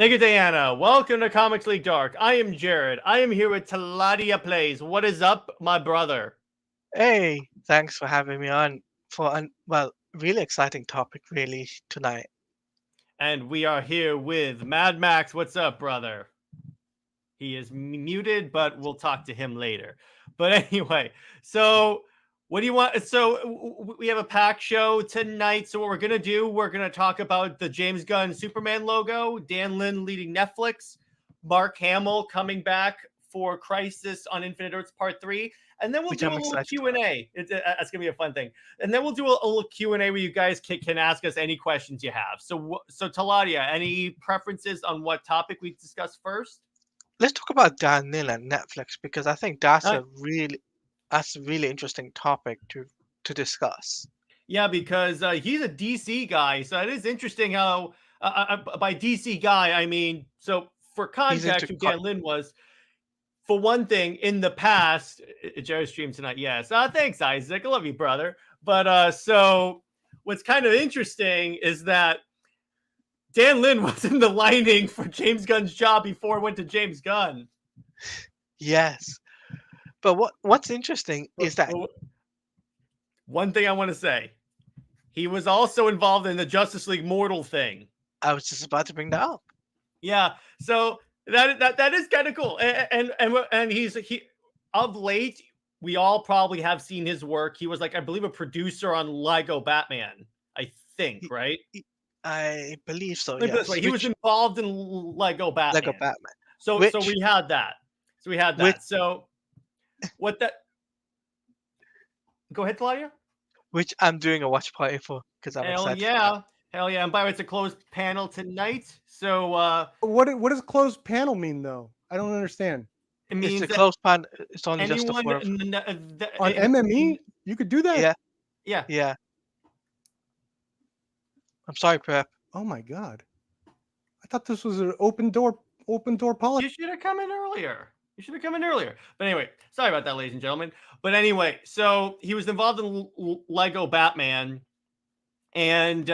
Thank you, Diana. Welcome to Comics League Dark. I am Jared. I am here with Taladia Plays. What is up, my brother? Hey, thanks for having me on for really exciting topic really tonight. And we are here with Mad Max. What's up, brother? He is muted, but we'll talk to him later. But anyway, so what do you want? So we have a pack show tonight. So what we're gonna do, we're gonna talk about the James Gunn Superman logo, Dan Lin leading Netflix, Mark Hamill coming back for Crisis on Infinite Earths Part 3, and then we'll Which do a I'm little excited Q&A. That's gonna be a fun thing. And then we'll do a little Q&A where you guys can ask us any questions you have. So Taladia, any preferences on what topic we discuss first? Let's talk about Dan Lin and Netflix because I think that's Uh, a really interesting topic to discuss. Yeah, because he's a DC guy, so it is interesting how by DC guy I mean, so for He's into context, who Dan Lin was. For one thing, in the past, Jerry streamed tonight. Yes, thanks, Isaac. I love you, brother. But so what's kind of interesting is that Dan Lin was in the lining for James Gunn's job before it went to James Gunn. Yes, but what's interesting is that one thing I want to say, he was also involved in the Justice League Mortal thing. I was just about to bring that up. Yeah, so that is kind of cool, and he of late we all probably have seen his work. He was like, I believe, a producer on Lego Batman. I think, right? I believe so. Let me put it this Yes, way: he was involved in Lego Batman. Lego Batman. So we had that. So what that? Go ahead, Claudia. Which I'm doing a watch party for because I'm excited. Hell yeah! And by the way, it's a closed panel tonight. So what does closed panel mean though? I don't understand. it means It's a closed panel. It's only just a anyone on MME you could do that. Yeah. I'm sorry, Prep. Oh my god! I thought this was an open door policy. You should have come in earlier. But anyway, sorry about that, ladies and gentlemen. But anyway, so he was involved in Lego Batman, and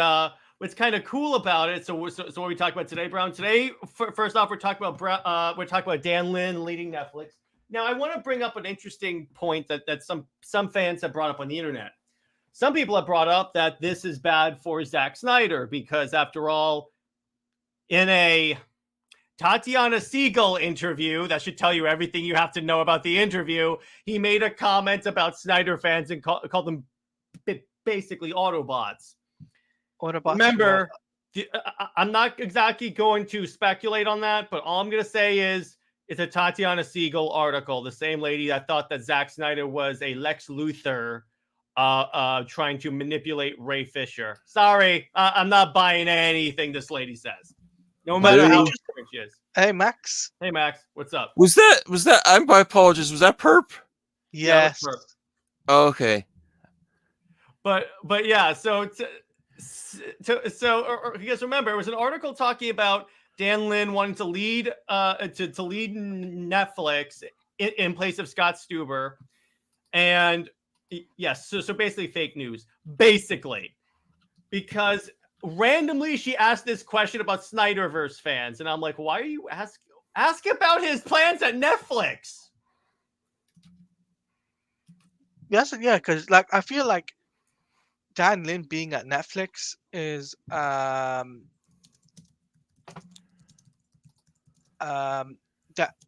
what's kind of cool about it. So what we talk about today, Brown? Today, first off, we're talking about Dan Lin leading Netflix. Now, I want to bring up an interesting point that some fans have brought up on the internet. Some people have brought up that this is bad for Zack Snyder because, after all, in a Tatiana Siegel interview, that should tell you everything you have to know about the interview, he made a comment about Snyder fans and called them basically Autobots. Remember, I'm not exactly going to speculate on that, but all I'm going to say is it's a Tatiana Siegel article, the same lady that thought that Zack Snyder was a Lex Luthor trying to manipulate Ray Fisher. Sorry, I'm not buying anything this lady says. No matter how important she is. Hey Max. Hey Max, what's up? Was that? My apologies. Was that Perp? Yes. Yeah, Perp. Oh, okay. But yeah, so you guys remember it was an article talking about Dan Lin wanting to lead to lead Netflix in place of Scott Stuber, and yes, so basically fake news, basically, because randomly she asked this question about Snyderverse fans, and I'm like, why are you ask about his plans at Netflix? Yes, yeah, because like I feel like Dan Lin being at Netflix is that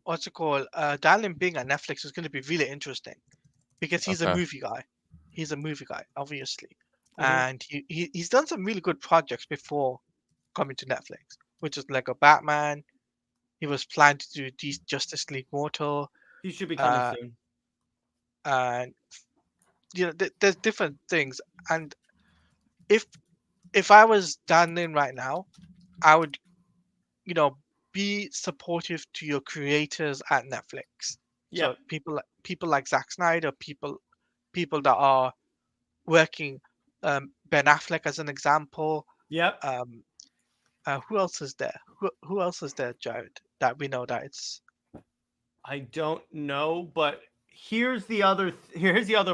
what's it called? Dan Lin being at Netflix is going to be really interesting because he's a movie guy. He's a movie guy, obviously, and he's done some really good projects before coming to Netflix, which is Lego Batman. He was planning to do Justice League Mortal. He should be coming soon. And there's different things. And if I was Dan Lin right now, I would, be supportive to your creators at Netflix. Yeah. So people like Zack Snyder, people that are working, Ben Affleck as an example. Yep. Who else is there? Who else is there, Jared? That we know that it's. I don't know, but here's the other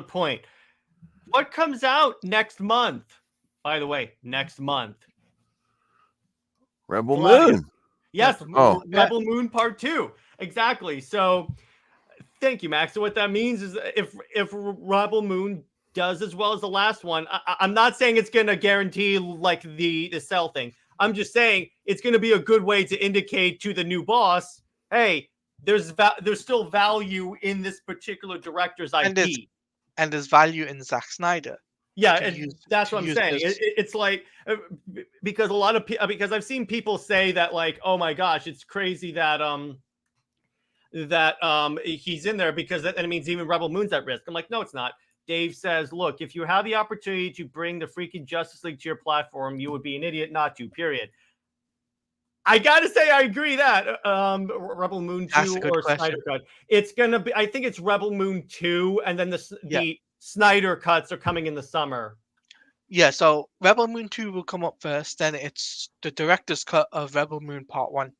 point. What comes out next month? By the way, next month. Rebel Moon. Yes, Oh. Rebel Moon Part 2. Exactly. So thank you, Max. So what that means is if Rebel Moon does as well as the last one, I'm not saying it's going to guarantee like the Cell thing. I'm just saying it's going to be a good way to indicate to the new boss, hey, there's still value in this particular director's IP. And there's value in Zack Snyder. Yeah, and that's what I'm saying. This. It's like because a lot of because I've seen people say that like, oh my gosh, it's crazy that he's in there because that means even Rebel Moon's at risk. I'm like, no, it's not. Dave says, look, if you have the opportunity to bring the freaking Justice League to your platform, you would be an idiot not to, period. I gotta say, I agree that Rebel Moon 2 or Snyder Cut. It's gonna be, I think it's Rebel Moon 2, and then the Snyder cuts are coming in the summer. Yeah, so Rebel Moon 2 will come up first, then it's the director's cut of Rebel Moon Part 1.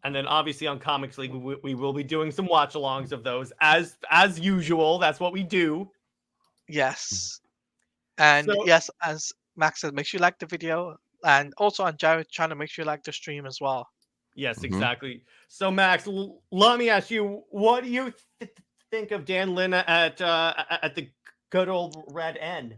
And then obviously on Comics League, we will be doing some watch-alongs of those. As usual, that's what we do. Yes. And yes, as Max said, make sure you like the video. And also on Jared's channel, make sure you like the stream as well. Yes, exactly. So Max, let me ask you, what do you think of Dan Lin at the good old Red N?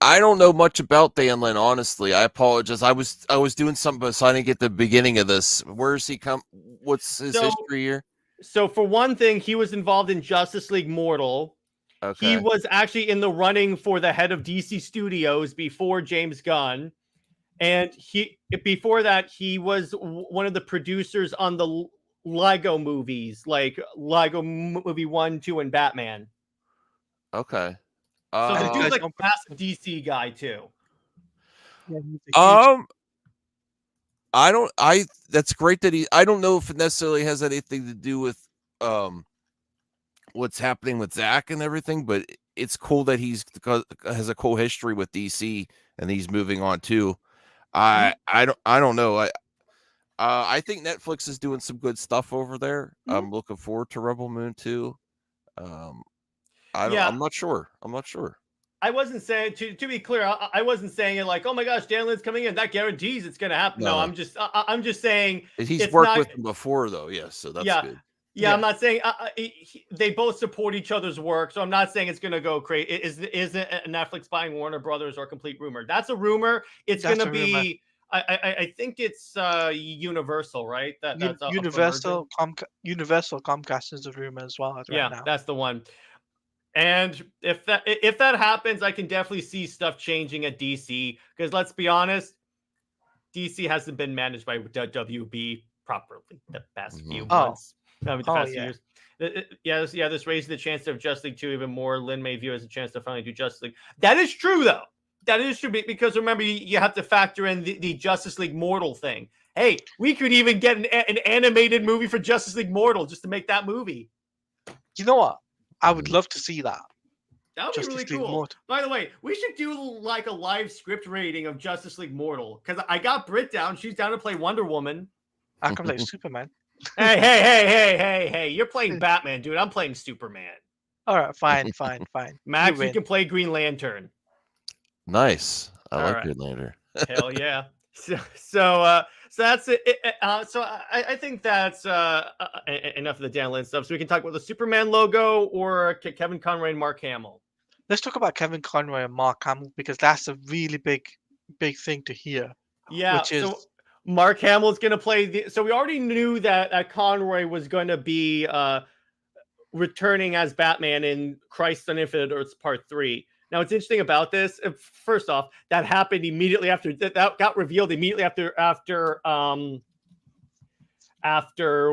I don't know much about Dan Lin, honestly. I apologize. I was doing something, so I didn't get the beginning of this. Where's he come? What's his history here? So for one thing, he was involved in Justice League Mortal. Okay. He was actually in the running for the head of DC Studios before James Gunn. And before that, he was one of the producers on the Lego movies, like Lego Movie 1, 2, and Batman. Okay. So the dude's like a massive DC guy too. That's great that I don't know if it necessarily has anything to do with what's happening with Zach and everything, but it's cool that has a cool history with DC and he's moving on too. I don't know. I think Netflix is doing some good stuff over there. I'm looking forward to Rebel Moon 2. I'm not sure. I wasn't saying to be clear. I wasn't saying it like, oh my gosh, Dan Lin's coming in. That guarantees it's going to happen. No, I'm just saying he's worked with him before though. Yes, so that's good. Yeah, I'm not saying they both support each other's work, so I'm not saying it's going to go crazy. Isn't Netflix buying Warner Brothers or complete rumor? That's a rumor. It's going to be. I think it's Universal, right? That's Universal. Universal Comcast is a rumor as well. Yeah, now. That's the one. And if that happens, I can definitely see stuff changing at DC because let's be honest, DC hasn't been managed by WB properly the past few months. Years. This raises the chance of Justice League 2 even more. Lin may view as a chance to finally do Justice League. That is true, though. That is true because remember, you have to factor in the Justice League Mortal thing. Hey, we could even get an animated movie for Justice League Mortal just to make that movie. You know what? I would love to see that. That would be really cool. By the way, we should do like a live script rating of Justice League Mortal because I got Britt down. She's down to play Wonder Woman. I can play Superman. Hey! You're playing Batman, dude. I'm playing Superman. All right, fine. Max, you can play Green Lantern. Nice. I like Green Lantern. Hell yeah. So that's it. So I think that's enough of the Dan Lin stuff. So we can talk about the Superman logo or Kevin Conroy and Mark Hamill. Let's talk about Kevin Conroy and Mark Hamill because that's a really big thing to hear. Yeah. Which is... So Mark Hamill is going to play. So we already knew that Conroy was going to be returning as Batman in Crisis on Infinite Earths Part 3. Now, what's interesting about this, first off, that happened immediately after that got revealed immediately after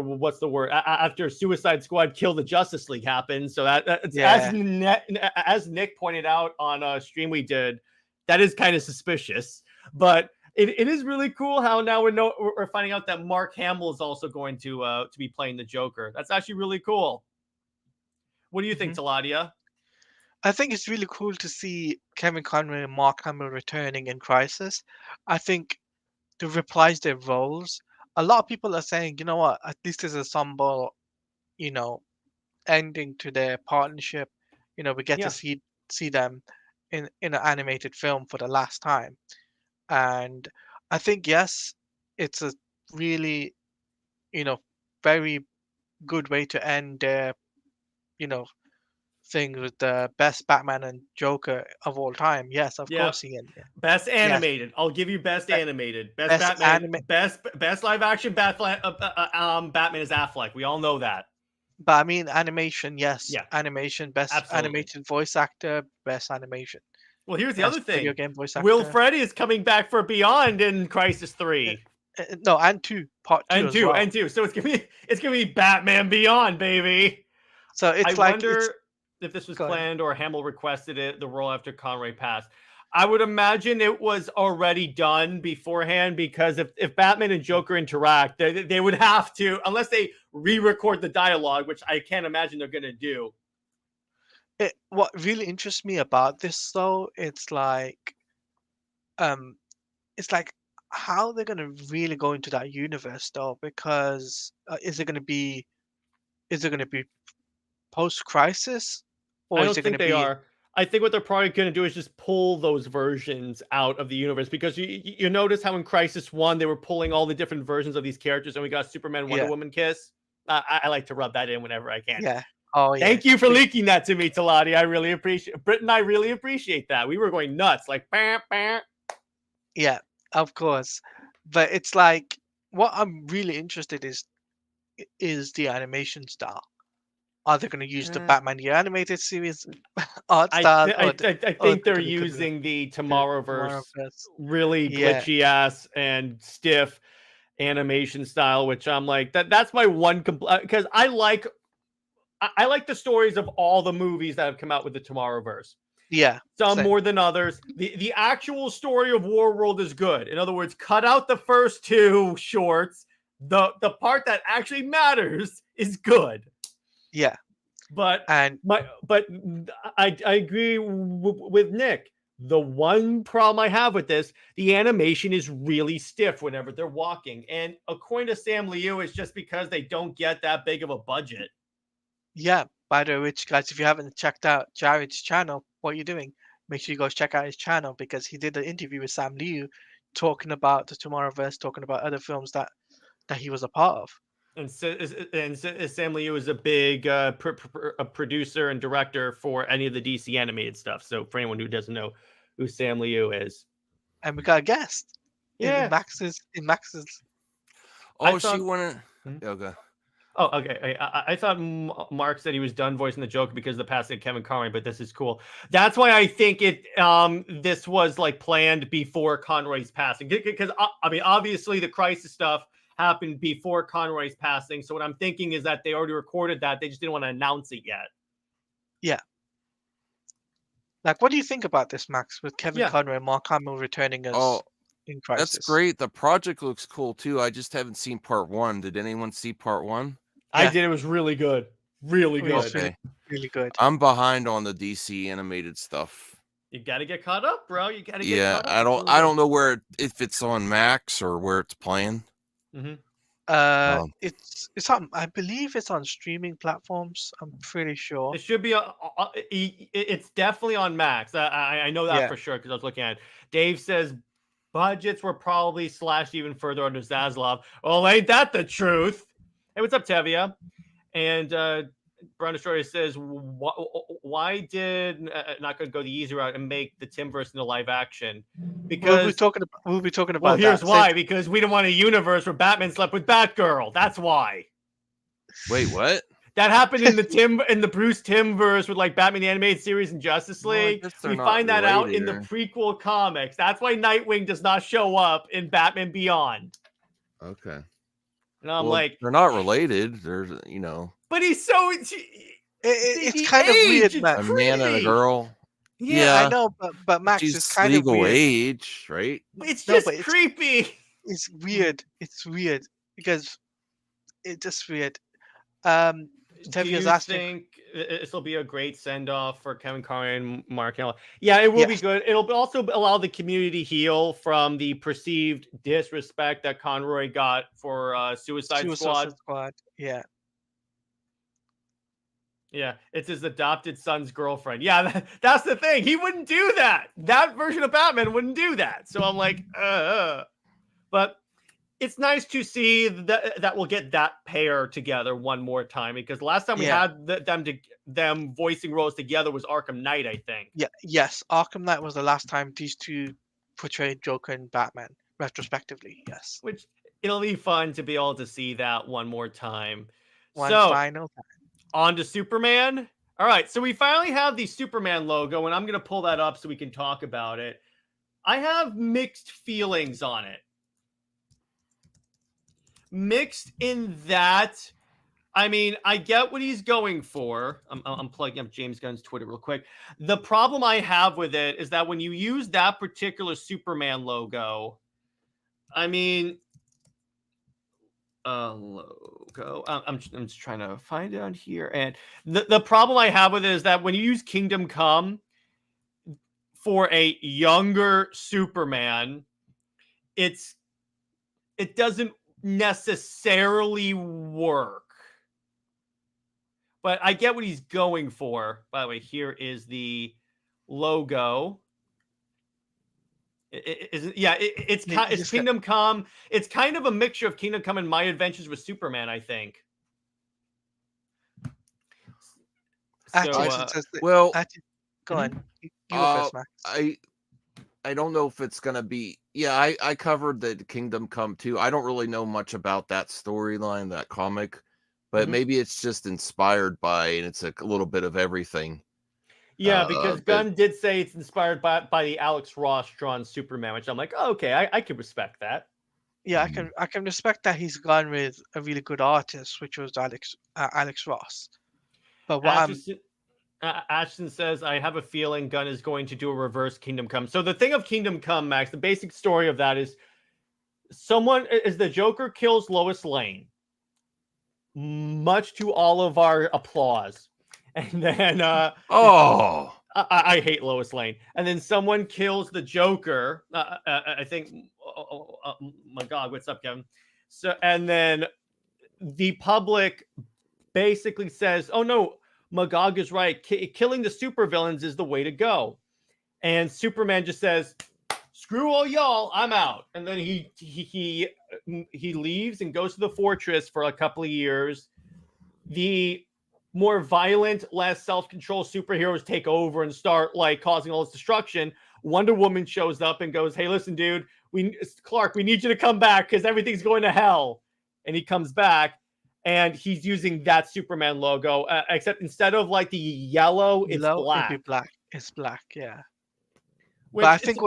what's the word? After Suicide Squad Kill the Justice League happened. So as Nick pointed out on a stream we did, that is kind of suspicious. But it is really cool how now we're finding out that Mark Hamill is also going to be playing the Joker. That's actually really cool. What do you think, Taladia? I think it's really cool to see Kevin Conroy and Mark Hamill returning in Crisis. I think to reprise their roles, a lot of people are saying, you know what, at least there's a somber, ending to their partnership. We get to see them in an animated film for the last time. And I think yes, it's a really, very good way to end their, you know, thing with the best Batman and Joker of all time. Yes, of Yep. course, Ian. Yeah. Best Yes. animated. I'll give you best Be- animated. Best best Batman. anima- Best live action Batman. Batman is Affleck. We all know that. But I mean, animation, yes. Yeah. Animation, best Absolutely. animated voice actor, best animation. Well, here's the Best other video thing. game voice Will actor. Freddy is coming back for Beyond in Crisis 3. No, and 2, part 2 And as 2, well. and 2. So it's gonna be Batman Beyond, baby. So it's I like wonder if this was Go ahead. planned or Hamill requested the role after Conroy passed. I would imagine it was already done beforehand, because if Batman and Joker interact, they would have to, unless they re-record the dialogue, which I can't imagine they're gonna do. what really interests me about this though, it's like how they're gonna really go into that universe though, because is it gonna be post-crisis, or I is don't it gonna think they be are. I think what they're probably going to do is just pull those versions out of the universe, because you notice how in Crisis 1 they were pulling all the different versions of these characters, and we got Superman Wonder Yeah. Woman kiss. I like to rub that in whenever I can. yeah. Oh yeah. Thank you for leaking that to me, Talati. I really appreciate Britt and I really appreciate that. We were going nuts, like bam, bam. Yeah, of course. But it's like what I'm really interested is the animation style. Are they going to use the Batman the Animated Series art style? I think they're gonna do using the Tomorrowverse Tomorrowverse? really Yeah. glitchy ass and stiff animation style, which I'm like, that's my one complaint, because I like the stories of all the movies that have come out with the Tomorrowverse. Yeah. Some same. more than others. The actual story of Warworld is good. In other words, cut out the first 2 shorts. The part that actually matters is good. Yeah. But And I agree with Nick. The one problem I have with this, the animation is really stiff whenever they're walking. And according to Sam Liu, it's just because they don't get that big of a budget. yeah, by the way, guys, if you haven't checked out Jared's channel, what are you doing? Make sure you go check out his channel, because he did an interview with Sam Liu talking about the Tomorrowverse, talking about other films that he was a part of. And Sam Liu is a big a producer and director for any of the DC animated stuff. So for anyone who doesn't know who Sam Liu is, And we got a guest. Yeah. In Max's. Oh, thought- she wanted. Hmm? Okay. Oh, okay. I thought Mark said he was done voicing the Joker because of the passing of Kevin Conroy, but this is cool. That's why I think this was like planned before Conroy's passing, because I mean, obviously the Crisis stuff happened before Conroy's passing. So what I'm thinking is that they already recorded that. They just didn't want to announce it yet. Yeah. Like, what do you think about this, Max, with Kevin Yeah. Conroy and Mark Hamill returning as Oh, in Crisis? that's great. The project looks cool too. I just haven't seen part 1. Did anyone see part 1? I Yeah. did. It was really good. Really It good. was Okay. really good. I'm behind on the DC animated stuff. You got to get caught up, bro. You got to get Yeah, caught up. I don't know where if it's on Max or where it's playing. It's on. I believe it's on streaming platforms. I'm pretty sure. It should be. It's definitely on Max. I know that Yeah. for sure because I was looking at it. Dave says budgets were probably slashed even further under Zaslav. Well, ain't that the truth? Hey, what's up, Tevia? And Brown Destroyer says, why did not going to go the easy route and make the Timverse into live action? Because We'll be talking about. well, here's that. why. Because we don't want a universe where Batman slept with Batgirl. That's why. Wait, what? That happened in the Bruce Timmverse with like Batman the Animated Series and Justice Well, I League. guess they're We not find that out in the related. prequel comics. That's why Nightwing does not show up in Batman Beyond. Okay. And I'm Well, like, they're not related. There's, but he's so. It's kind of weird, age, man. a man and a Creepy. girl. Yeah, I know, but Max, She's it's kind of legal weird. age, right? It's No, just but it's- creepy. It's weird. It's weird because it's just weird. Do Tevia's you asking. think this will be a great send-off for Kevin Conroy and Mark Hamill? Yeah, it will be Yes. good. It'll also allow the community heal from the perceived disrespect that Conroy got for Suicide Squad. Yeah. Yeah, it's his adopted son's girlfriend. Yeah, that's the thing. He wouldn't do that. That version of Batman wouldn't do that. So I'm like, But it's nice to see that we'll get that pair together one more time, because last time we had them voicing roles together was Arkham Knight, I think. Yeah, yes, Arkham Knight was the last time these two portrayed Joker and Batman retrospectively. Yes, Which it'll be fun to be able to see that one more time. one So final time. on to Superman. All right, so we finally have the Superman logo, and I'm going to pull that up so we can talk about it. I have mixed feelings on it. Mixed in that, I mean, I get what he's going for. I'm plugging up James Gunn's Twitter real quick. The problem I have with it is that when you use that particular Superman logo, I mean, logo. I'm just trying to find it on here, and the problem I have with it is that when you use Kingdom Come for a younger Superman, it doesn't necessarily work. But I get what he's going for. By the way, here is the logo. It's Kingdom Come. It's kind of a mixture of Kingdom Come and My Adventures with Superman, I think. Go on. You go first, Max. I don't know if it's gonna be. Yeah, I covered the Kingdom Come too. I don't really know much about that storyline, that comic, but maybe it's just inspired by, and it's a little bit of everything. Yeah, because Gunn did say it's inspired by the Alex Ross drawn Superman, which I'm like, oh, okay, I can respect that. Yeah, I can respect that he's gone with a really good artist, which was Alex Ross. But what Ashton says, I have a feeling Gunn is going to do a reverse Kingdom Come. So the thing of Kingdom Come, Max, the basic story of that is the Joker kills Lois Lane, much to all of our applause. And then I hate Lois Lane. And then someone kills the Joker. I think my God, what's up, Kevin? So, and then the public basically says, oh no, Magog is right. Killing the supervillains is the way to go. And Superman just says, screw all y'all, I'm out. And then he leaves and goes to the fortress for a couple of years. The more violent, less self-control superheroes take over and start like causing all this destruction. Wonder Woman shows up and goes, hey, listen, dude, Clark, we need you to come back because everything's going to hell. And he comes back. And he's using that Superman logo, except instead of like the yellow, it's black. It'd be black. It's black, yeah. But I think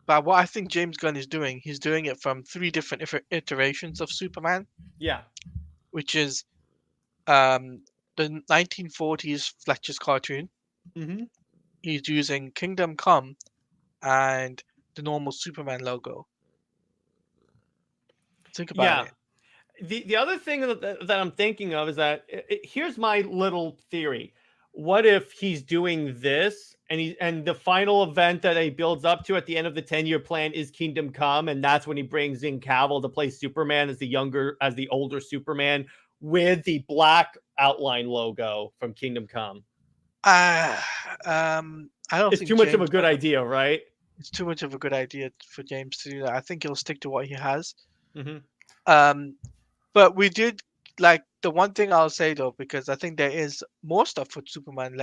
but what I think James Gunn is doing, he's doing it from 3 different iterations of Superman. Yeah. Which is the 1940s Fletcher's cartoon. Mm-hmm. He's using Kingdom Come and the normal Superman logo. Think about it. The other thing that I'm thinking of is that here's my little theory. What if he's doing this and the final event that he builds up to at the end of the 10-year plan is Kingdom Come, and that's when he brings in Cavill to play Superman as the older Superman with the black outline logo from Kingdom Come? I don't it's think too much of a good idea, right? It's too much of a good idea for James to do that. I think he'll stick to what he has. Mm-hmm. But we did like the one thing I'll say though, because I think there is more stuff with Superman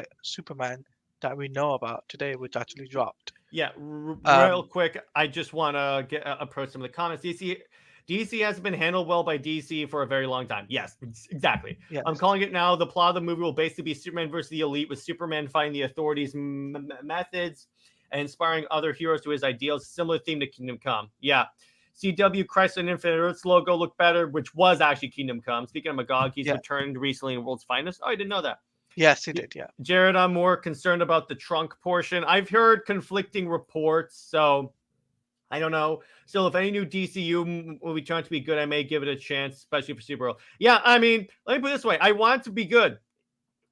that we know about today, which actually dropped. Yeah, real quick, I just want to approach some of the comments. DC hasn't been handled well by DC for a very long time. Yes, exactly. Yes. I'm calling it now. The plot of the movie will basically be Superman versus the elite, with Superman fighting the authorities' methods and inspiring other heroes to his ideals. Similar theme to Kingdom Come. Yeah. CW Chrysler and Infinite Earth's logo looked better, which was actually Kingdom Come. Speaking of Magog, he's returned recently in World's Finest. Oh, I didn't know that. Yes, he did, yeah. Jared, I'm more concerned about the trunk portion. I've heard conflicting reports, so I don't know. Still, if any new DCU will be trying to be good, I may give it a chance, especially for Supergirl. Yeah, I mean, let me put it this way. I want it to be good.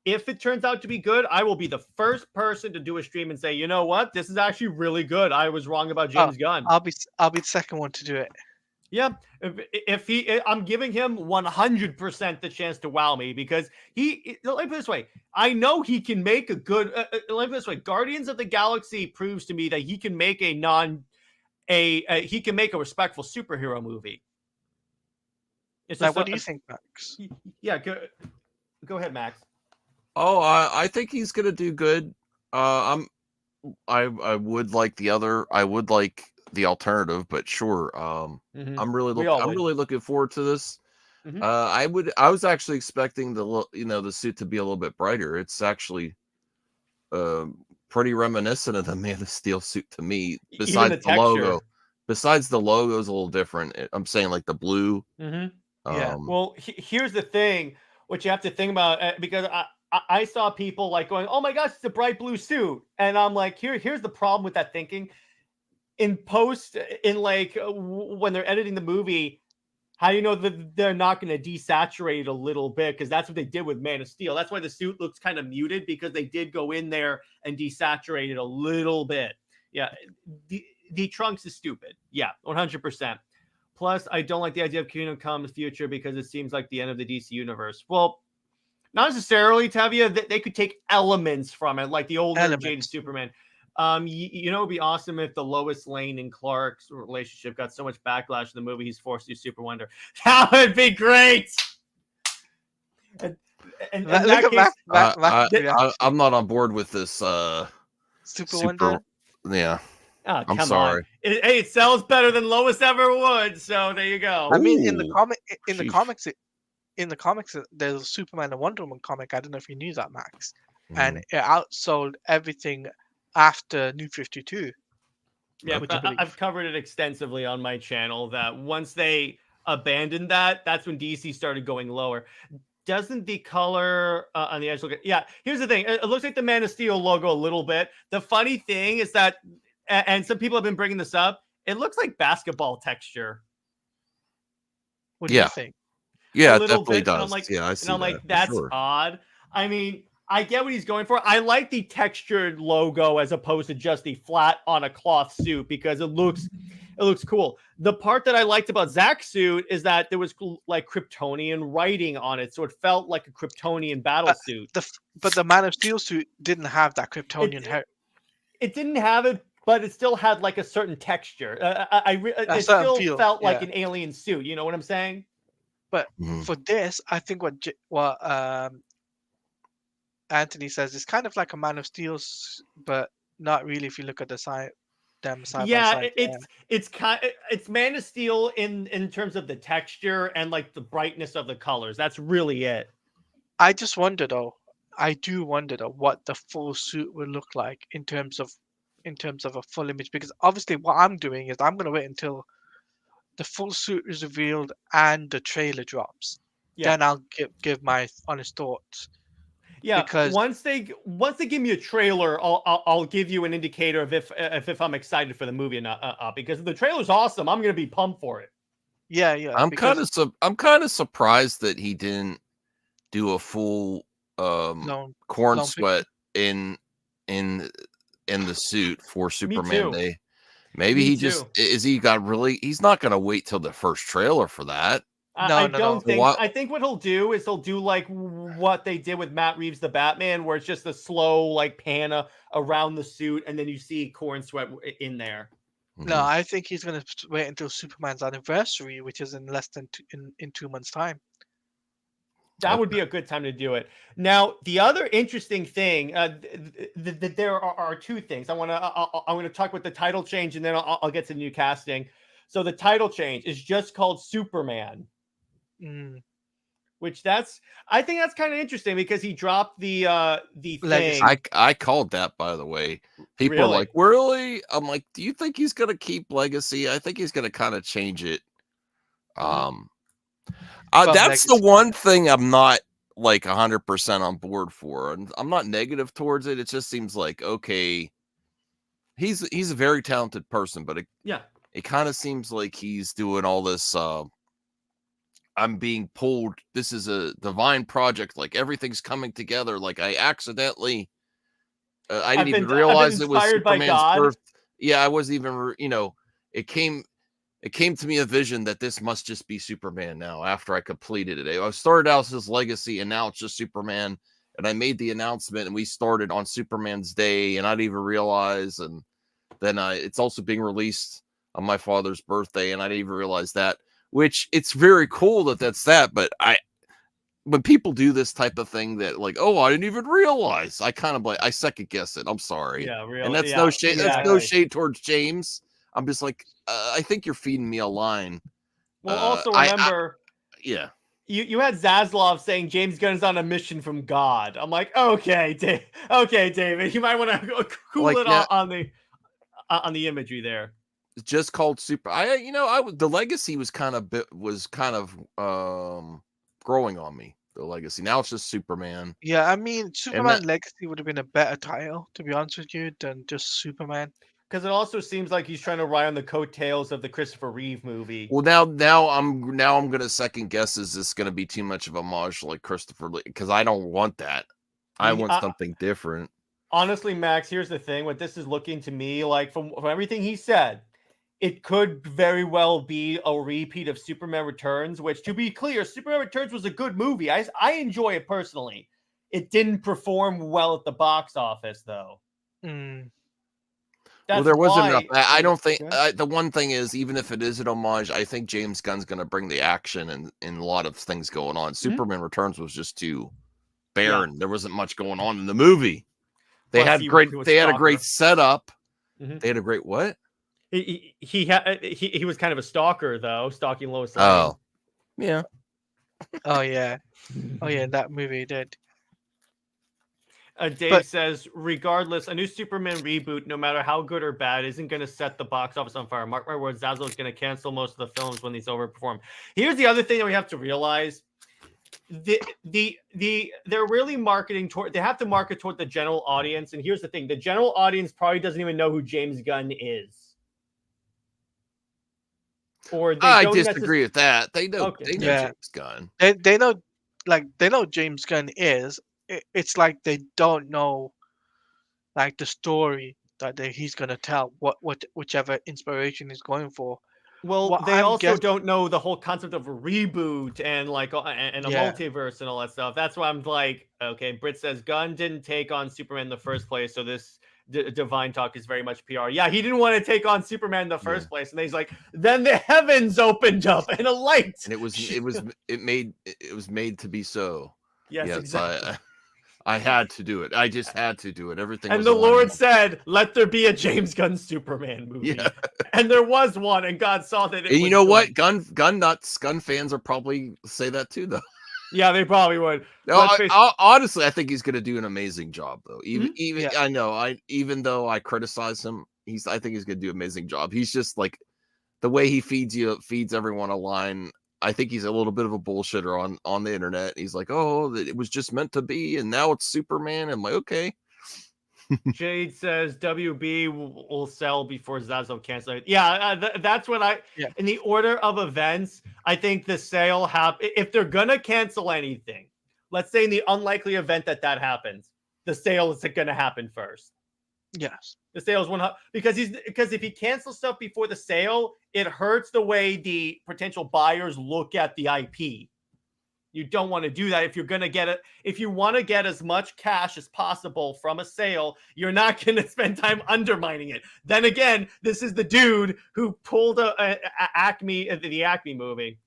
If it turns out to be good, I will be the first person to do a stream and say, you know what? This is actually really good. I was wrong about James Gunn. I'll be the second one to do it. Yeah, I'm giving him 100% the chance to wow me, because let me put it this way. I know he can make a good. Let me put it this way. Guardians of the Galaxy proves to me that he can make a he can make a respectful superhero movie. It's Like, just what do you think, Max? Yeah, go ahead, Max. Oh, I think he's gonna do good. I would like the alternative, but sure. I'm really looking forward to this. Mhm. I was actually expecting the suit to be a little bit brighter. It's actually pretty reminiscent of the Man of Steel suit to me. Even Besides the the logo, texture. besides the logo is a little different. I'm saying like the blue. Yeah. Well, here's the thing, what you have to think about, because I saw people like going, "Oh my gosh, it's a bright blue suit," and I'm like, here's the problem with that thinking. In post, in like when they're editing the movie, how do you know that they're not going to desaturate it a little bit? Because that's what they did with Man of Steel. That's why the suit looks kind of muted, because they did go in there and desaturate it a little bit. Yeah, the Trunks is stupid. Yeah, 100%. Plus, I don't like the idea of Kingdom Come in the future because it seems like the end of the DC universe. Well, not necessarily, Tavia. They could take elements from it, like the older Jaded Superman. It'd be awesome if the Lois Lane and Clark's relationship got so much backlash in the movie he's forced to do Super Wonder. That would be great. And Look at Max. I'm not on board with this. Super Wonder. Yeah. Oh, I'm sorry. It sells better than Lois ever would. So there you go. I mean, in the comics, there's a Superman and Wonder Woman comic. I don't know if you knew that, Max. And it outsold everything after New 52. Yeah, I've covered it extensively on my channel that once they abandoned that, that's when DC started going lower. Doesn't the color on the edge look? Yeah, here's the thing. It looks like the Man of Steel logo a little bit. The funny thing is that, and some people have been bringing this up, it looks like basketball texture. What do you think? Yeah, it definitely does. I see. I'm like, that's odd. I mean, I get what he's going for. I like the textured logo as opposed to just the flat on a cloth suit because it looks cool. The part that I liked about Zach's suit is that there was like Kryptonian writing on it, so it felt like a Kryptonian battle suit. But the Man of Steel suit didn't have that Kryptonian hair. It didn't have it, but it still had like a certain texture. It still felt like an alien suit. You know what I'm saying? But for this, I think what Anthony says is kind of like a Man of Steel, but not really if you look at the side by side. It's Man of Steel in terms of the texture and like the brightness of the colors. That's really it. I just wonder though. I do wonder though what the full suit will look like in terms of a full image, because obviously what I'm doing is I'm gonna wait until the full suit is revealed and the trailer drops. Yeah. Then I'll give my honest thoughts. Yeah, because once they give me a trailer, I'll give you an indicator of if I'm excited for the movie or not. Because if the trailer's awesome, I'm gonna be pumped for it. Yeah. I'm kind of surprised that he didn't do a full corn sweat in the suit for Superman Day. Maybe he's not gonna wait till the first trailer for that. I don't think. I think what he'll do is he'll do like what they did with Matt Reeves' The Batman, where it's just a slow like pan around the suit, and then you see corn sweat in there. No, I think he's gonna wait until Superman's anniversary, which is in less than in 2 months' time. That would be a good time to do it. Now, the other interesting thing, there are two things. I want to talk about the title change, and then I'll get to the new casting. So the title change is just called Superman. Which I think that's kind of interesting because he dropped the thing. I called that, by the way. People are like, really? I'm like, do you think he's gonna keep Legacy? I think he's gonna kind of change it. That's the one thing I'm not like 100% on board for, and I'm not negative towards it. It just seems like, okay, he's a very talented person, but it kind of seems like he's doing all this. I'm being pulled. This is a divine project. Like everything's coming together. Like I accidentally, I didn't even realize it was Superman's birth. Yeah, I wasn't even. It came to me a vision that this must just be Superman now. After I completed it, I started out as his Legacy, and now it's just Superman. And I made the announcement, and we started on Superman's Day, and I didn't even realize. And then it's also being released on my father's birthday, and I didn't even realize that. Which it's very cool that that's that, but when people do this type of thing that like, oh, I didn't even realize, I kind of like I second guess it. I'm sorry. Yeah, really. And that's yeah, no shade. That's no exactly. shade towards James. I'm just like, I think you're feeding me a line. Well, also remember, yeah. You had Zaslav saying James Gunn is on a mission from God. I'm like, okay, David, you might want to cool Like, it yeah. on the imagery there. Just called Super. The legacy was kind of growing on me. The legacy. Now it's just Superman. Yeah, I mean, Superman Legacy would have been a better title, to be honest with you, than just Superman. Because it also seems like he's trying to ride on the coattails of the Christopher Reeve movie. Well, now I'm gonna second guess. Is this gonna be too much of a homage like Christopher Lee? Because I don't want that. I want something different. Honestly, Max, here's the thing. What this is looking to me like from everything he said, it could very well be a repeat of Superman Returns. Which, to be clear, Superman Returns was a good movie. I enjoy it personally. It didn't perform well at the box office, though. Well, there wasn't enough. I don't think the one thing is, even if it is an homage, I think James Gunn's going to bring the action and a lot of things going on. Superman Returns was just too barren. Yeah. There wasn't much going on in the movie. They had a great setup. They had a great what? He was kind of a stalker though, stalking Lois Lane. Oh, yeah. Oh yeah, that movie did. Dave says, regardless, a new Superman reboot, no matter how good or bad, isn't going to set the box office on fire. Mark my words, Zaslav is going to cancel most of the films when these overperform. Here's the other thing that we have to realize. They're really marketing toward, they have to market toward the general audience. And here's the thing. The general audience probably doesn't even know who James Gunn is. Or I disagree with that. They know, they know James Gunn. They know James Gunn is. It's like they don't know, like, the story that he's gonna tell. Whichever inspiration he's going for. Well, they also don't know the whole concept of a reboot and like and a multiverse and all that stuff. That's why I'm like, okay. Britt says Gunn didn't take on Superman in the first place, so this divine talk is very much PR. Yeah, he didn't want to take on Superman in the first place, and he's like, then the heavens opened up and a light, and it was made to be so. Yes, exactly. I had to do it. I just had to do it. Everything. And the Lord said, "Let there be a James Gunn Superman movie." Yeah. And there was one, and God saw that. And you know what? Gunn fans are probably say that too, though. Yeah, they probably would. No, honestly, I think he's going to do an amazing job, though. Even though I criticize him, I think he's going to do an amazing job. He's just like the way he feeds everyone a line. I think he's a little bit of a bullshitter on the internet. He's like, oh, it was just meant to be, and now it's Superman. I'm like, okay. Jade says WB will sell before Zaslav cancels. Yeah, that's what in the order of events, I think the sale if they're gonna cancel anything, let's say in the unlikely event that happens, the sale is gonna happen first. Yes. The sale is 100 because if he cancels stuff before the sale, it hurts the way the potential buyers look at the IP. You don't want to do that if you're going to get it. If you want to get as much cash as possible from a sale, you're not going to spend time undermining it. Then again, this is the dude who pulled the Acme movie.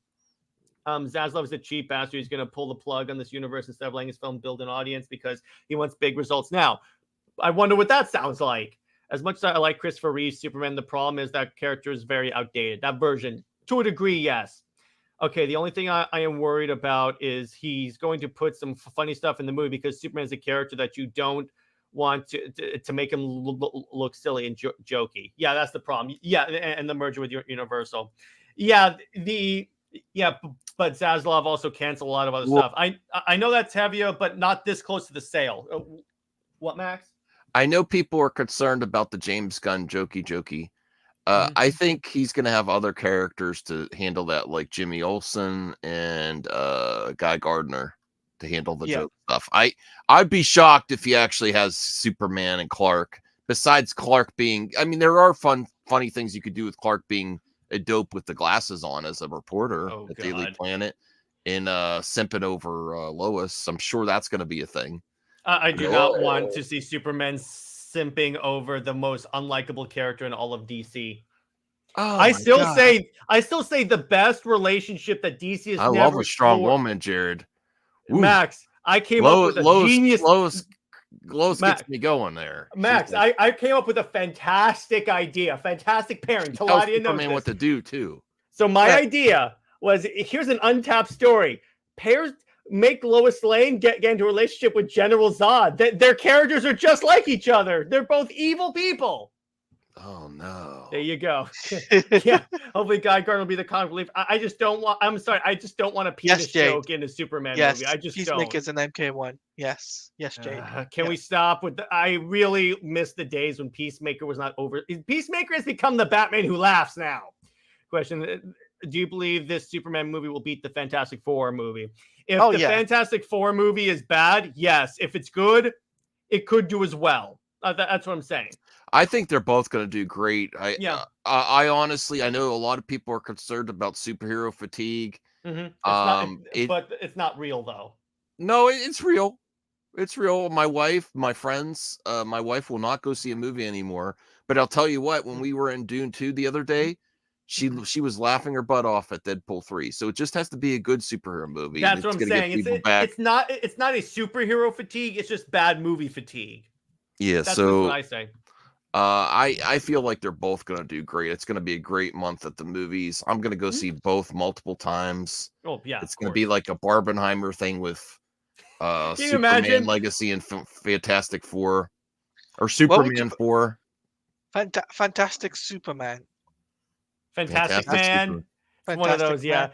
Zaslav is a cheap bastard. He's going to pull the plug on this universe instead of letting his film build an audience because he wants big results now. I wonder what that sounds like. As much as I like Christopher Reeve's Superman, the problem is that character is very outdated. That version, to a degree, yes. Okay, the only thing I am worried about is he's going to put some funny stuff in the movie because Superman is a character that you don't want to make him look silly and jokey. Yeah, that's the problem. Yeah, and the merger with Universal. Yeah, but Zaslav also canceled a lot of other stuff. I know that's heavier, but not this close to the sale. What, Max? I know people are concerned about the James Gunn jokey. I think he's going to have other characters to handle that, like Jimmy Olsen and Guy Gardner to handle the joke stuff. I'd be shocked if he actually has Superman and Clark. Besides Clark being, I mean, there are funny things you could do with Clark being a dope with the glasses on as a reporter at Daily Planet and simping over Lois. I'm sure that's going to be a thing. I do not want to see Superman simping over the most unlikable character in all of DC. Oh, I my still God. say the best relationship that DC has I never love a strong explored. woman, Jared. Ooh. Max, I came up with a genius. Lois Max, gets me going there. She's Max, like, I came up with a fantastic idea, fantastic pairing. tells Taladia knows Superman what this. to do too. So my Yeah. idea was, here's an untapped story. Pairs make Lois Lane get into a relationship with General Zod. Their characters are just like each other. They're both evil people. Oh no. There you go. Yeah. Hopefully Guy Gardner will be the comic relief. I just don't want, I'm sorry, I just don't want a penis Jade. joke in a Superman Yes, movie. I just don't. Peacemaker's an MK1. Yes, Jade. Can Yeah. we stop with I really miss the days when Peacemaker was not over. Peacemaker has become the Batman who laughs now. Question: do you believe this Superman movie will beat the Fantastic Four movie? If the Fantastic Four movie is bad, yes. If it's good, it could do as well. That's what I'm saying. I think they're both going to do great. I honestly, I know a lot of people are concerned about superhero fatigue. But it's not real though. No, it's real. It's real. My wife, my friends, my wife will not go see a movie anymore. But I'll tell you what, when we were in Dune 2 the other day, she was laughing her butt off at Deadpool 3. So it just has to be a good superhero movie. That's what I'm saying. It's not a superhero fatigue. It's just bad movie fatigue. Yeah. That's so what I say. I feel like they're both going to do great. It's going to be a great month at the movies. I'm going to go see both multiple times. Oh yeah. It's going to be like a Barbenheimer thing with Superman imagine? Legacy and Fantastic Four, or Superman 4. Fantastic Superman. Fantastic Man. One of those, yeah.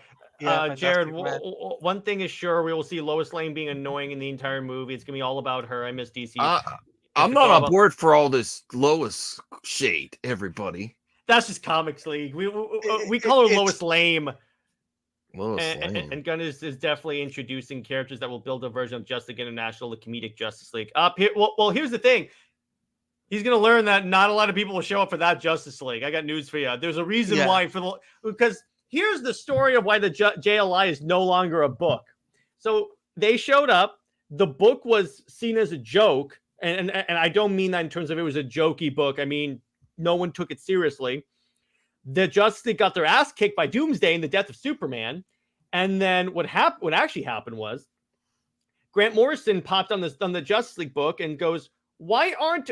Jared, one thing is sure, we will see Lois Lane being annoying in the entire movie. It's gonna be all about her. I miss DC. I'm not on board for all this Lois shade, everybody. That's just Comics League. We call her Lois Lame. Lame. And Gunn is definitely introducing characters that will build a version of Justice League International, the comedic Justice League. Well, here's the thing. He's going to learn that not a lot of people will show up for that Justice League. I got news for you. There's a reason why because here's the story of why the JLI is no longer a book. So they showed up. The book was seen as a joke. And I don't mean that in terms of it was a jokey book. I mean, no one took it seriously. The Justice League got their ass kicked by Doomsday in the death of Superman. And then what actually happened was Grant Morrison popped on the Justice League book and goes, why aren't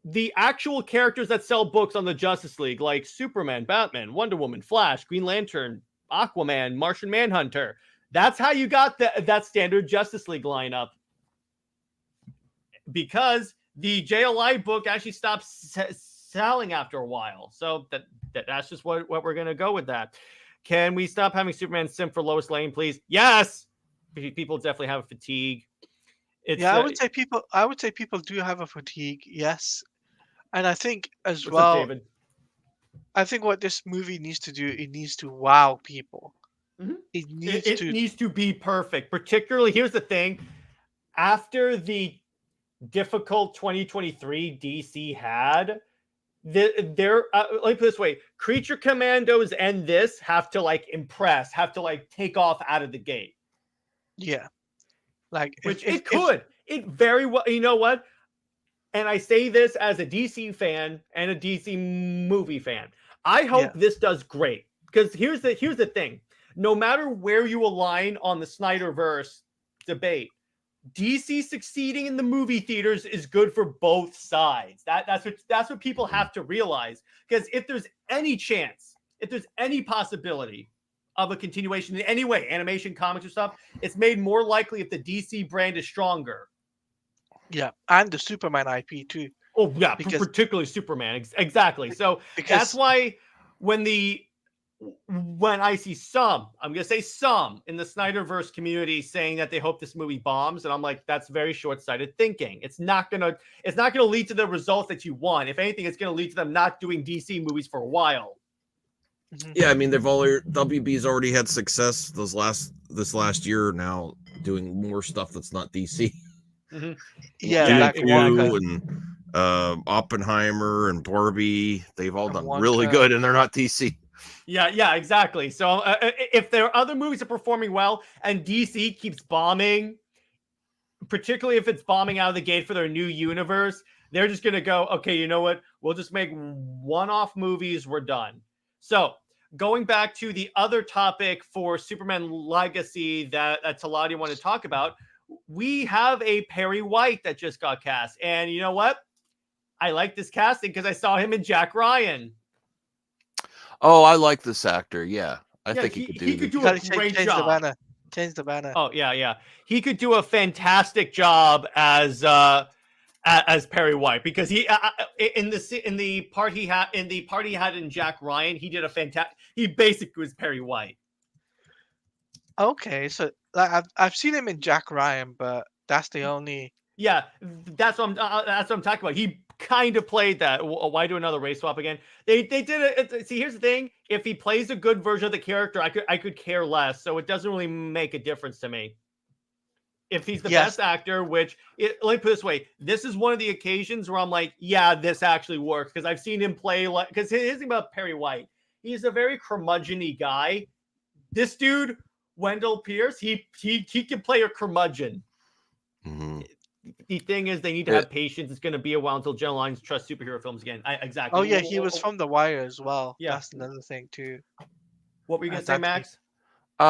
the actual characters that sell books on the Justice League, like Superman, Batman, Wonder Woman, Flash, Green Lantern, Aquaman, Martian Manhunter? That's how you got that standard Justice League lineup. Because the JLI book actually stopped selling after a while. So that's just what we're going to go with that. Can we stop having Superman simp for Lois Lane, please? Yes. People definitely have a fatigue. I would say people do have a fatigue, yes. And I think as What's well, up, David? I think what this movie needs to do, it needs to wow people. Mm-hmm. It needs to be perfect. Particularly, here's the thing. After the difficult 2023 DC had, let me put it this way. Creature Commandos and this have to impress, have to take off out of the gate. Yeah. It very well, you know what? And I say this as a DC fan and a DC movie fan. I hope this does great, because here's the thing. No matter where you align on the Snyderverse debate, DC succeeding in the movie theaters is good for both sides. That's what people have to realize. Because if there's any chance, if there's any possibility of a continuation in any way, animation, comics, or stuff, it's made more likely if the DC brand is stronger. Yeah, and the Superman IP too. Oh yeah, particularly Superman. Exactly. So that's why when I see I'm going to say some in the Snyderverse community saying that they hope this movie bombs, and I'm like, that's very short-sighted thinking. It's not going to lead to the results that you want. If anything, it's going to lead to them not doing DC movies for a while. Yeah, I mean, WB's already had success this last year now, doing more stuff that's not DC. Mm-hmm. Yeah, and Oppenheimer and Barbie, they've all done really good, and they're not DC. Yeah, exactly. So if there are other movies that are performing well and DC keeps bombing, particularly if it's bombing out of the gate for their new universe, they're just going to go, okay, you know what? We'll just make one-off movies. We're done. So going back to the other topic for Superman Legacy that Talati wanted to talk about, we have a Perry White that just got cast. And you know what? I like this casting because I saw him in Jack Ryan. Oh, I like this actor. Yeah, I Yeah, think he could do. he could do You a gotta great change the job. banner. Change the banner. Oh yeah. He could do a fantastic job as Perry White because he in the part he had in Jack Ryan, he did a fantastic. He basically was Perry White. Okay, so like, I've seen him in Jack Ryan, but that's the only. Yeah, that's what I'm talking about. He kind of played that. Why do another race swap again? They did it. See, here's the thing: if he plays a good version of the character, I could care less. So it doesn't really make a difference to me. If he's the best actor, let me put it this way: this is one of the occasions where I'm like, yeah, this actually works because I've seen him play. Like, because here's the thing about Perry White: he's a very curmudgeon-y guy. This dude, Wendell Pierce, he can play a curmudgeon. Mm-hmm. The thing is, they need to have patience. It's going to be a while until General Lines trust superhero films again. Exactly. Oh yeah, he was from The Wire as well. Yeah. That's another thing too. What were you going to say, Max?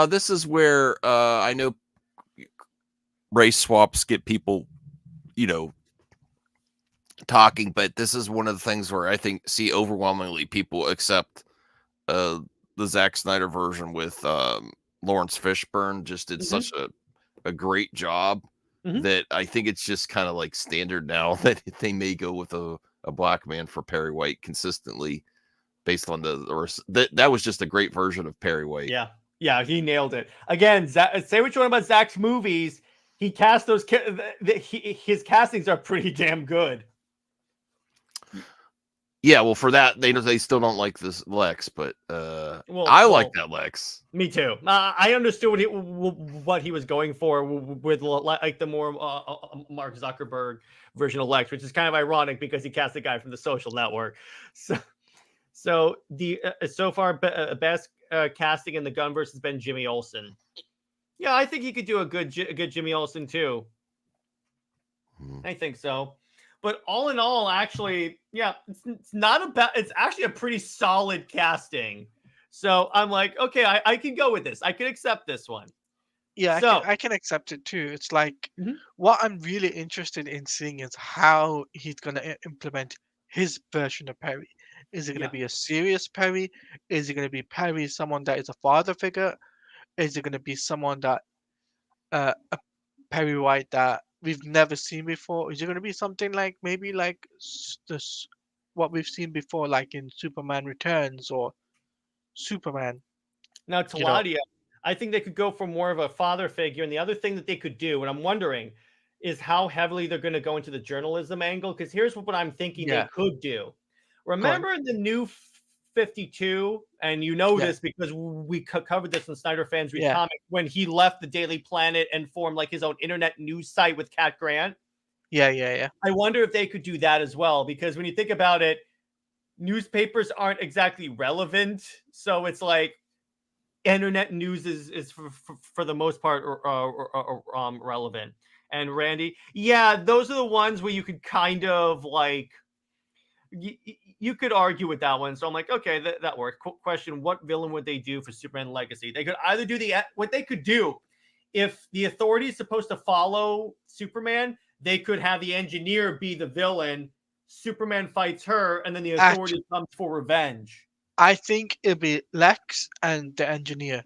This is where I know race swaps get people, talking, but this is one of the things where I think overwhelmingly people accept the Zack Snyder version with Lawrence Fishburne. Just did such a great job that I think it's just kind of like standard now that they may go with a black man for Perry White consistently based on that was just a great version of Perry White. Yeah, he nailed it. Again, say what you want about Zack's movies. He cast those. His castings are pretty damn good. Yeah, well, for that they still don't like this Lex, but I like that Lex. Me too. I understood what he was going for with like the more Mark Zuckerberg version of Lex, which is kind of ironic because he cast the guy from The Social Network. So the so far best casting in the Gunverse has been Jimmy Olsen. Yeah, I think he could do a good Jimmy Olsen too. I think so. But all in all, actually, yeah, it's not about. It's actually a pretty solid casting. So I'm like, okay, I can go with this. I can accept this one. Yeah, I can accept it too. It's like what I'm really interested in seeing is how he's gonna implement his version of Perry. Is it gonna be a serious Perry? Is it gonna be Perry, someone that is a father figure? Is it gonna be someone that a Perry White that we've never seen before? Is it going to be something like maybe like this what we've seen before, like in Superman Returns or Superman? Now, Taladia, I think they could go for more of a father figure. And the other thing that they could do, and I'm wondering, is how heavily they're going to go into the journalism angle. Because here's what I'm thinking they could do. Remember in the New 52, and this because we covered this in Snyder Fans Read Comics, when he left the Daily Planet and formed like his own internet news site with Cat Grant. Yeah. I wonder if they could do that as well, because when you think about it, newspapers aren't exactly relevant. So it's like internet news is for the most part relevant. And Randy, those are the ones where you could kind of like you could argue with that one. So I'm like, okay, that works. Question: what villain would they do for Superman Legacy? They could either do what they could do if the Authority is supposed to follow Superman. They could have the Engineer be the villain. Superman fights her, and then the Authority comes for revenge. I think it'll be Lex and the Engineer.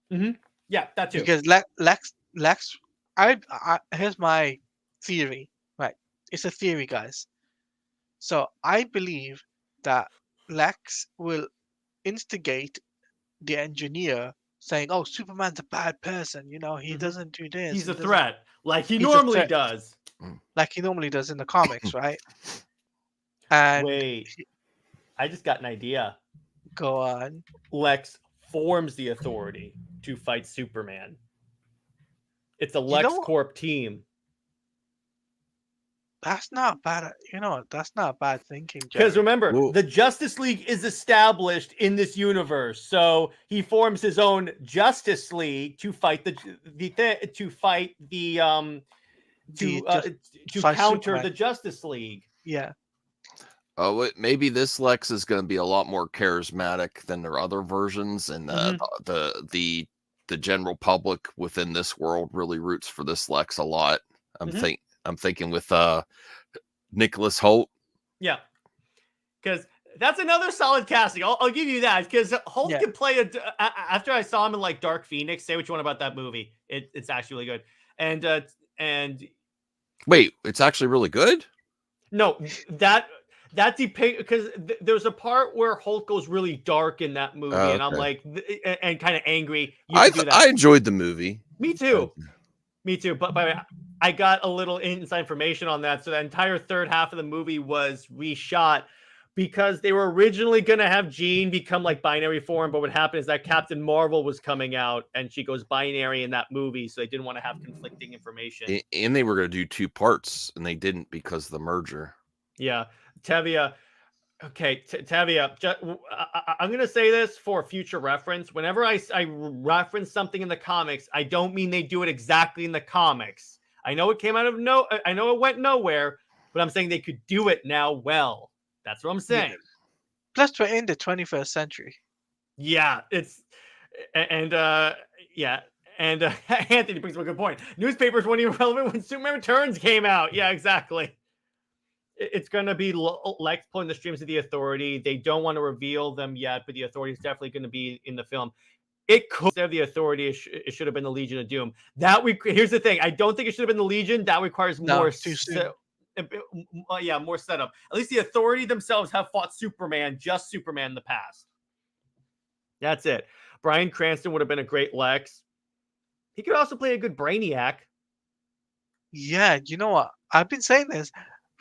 Yeah, that too. Because Lex. Here's my theory. Right, it's a theory, guys. So I believe that Lex will instigate the Engineer saying, "Oh, Superman's a bad person. He doesn't do this. He's a threat, like he normally does. Like he normally does in the comics, right?" And wait, I just got an idea. Go on. Lex forms the Authority to fight Superman. It's a LexCorp team. That's not bad. That's not bad thinking. Because remember, the Justice League is established in this universe, so he forms his own Justice League to fight to counter Superman. the Justice League. Yeah. Oh, maybe this Lex is going to be a lot more charismatic than their other versions, and the general public within this world really roots for this Lex a lot. I'm thinking with Nicholas Hoult. Yeah, because that's another solid casting. I'll give you that, because Holt can play after I saw him in like Dark Phoenix. Say what you want about that movie. It's actually really good. And wait, it's actually really good? No, that depict, because there's a part where Hulk goes really dark in that movie, and I'm like, and kind of angry. I enjoyed the movie. Me too. But I got a little inside information on that. So the entire third half of the movie was reshot because they were originally going to have Jean become like binary form. But what happened is that Captain Marvel was coming out and she goes binary in that movie. So they didn't want to have conflicting information. And they were going to do 2 parts and they didn't because of the merger. Yeah. Tevia. Okay, Tevia, I'm going to say this for future reference. Whenever I reference something in the comics, I don't mean they do it exactly in the comics. I know it came out of I know it went nowhere, but I'm saying they could do it now well. That's what I'm saying. Yeah. Plus, we're in the 21st century. Yeah, and Anthony brings up a good point. Newspapers weren't even relevant when Superman Returns came out. Yeah, exactly. It's going to be Lex pulling the strings of the Authority. They don't want to reveal them yet, but the Authority is definitely going to be in the film. It could have the Authority. It should have been the Legion of Doom. Here's the thing. I don't think it should have been the Legion. That requires more. More setup. At least the Authority themselves have fought Superman, just Superman in the past. That's it. Bryan Cranston would have been a great Lex. He could also play a good Brainiac. Yeah, you know what? I've been saying this.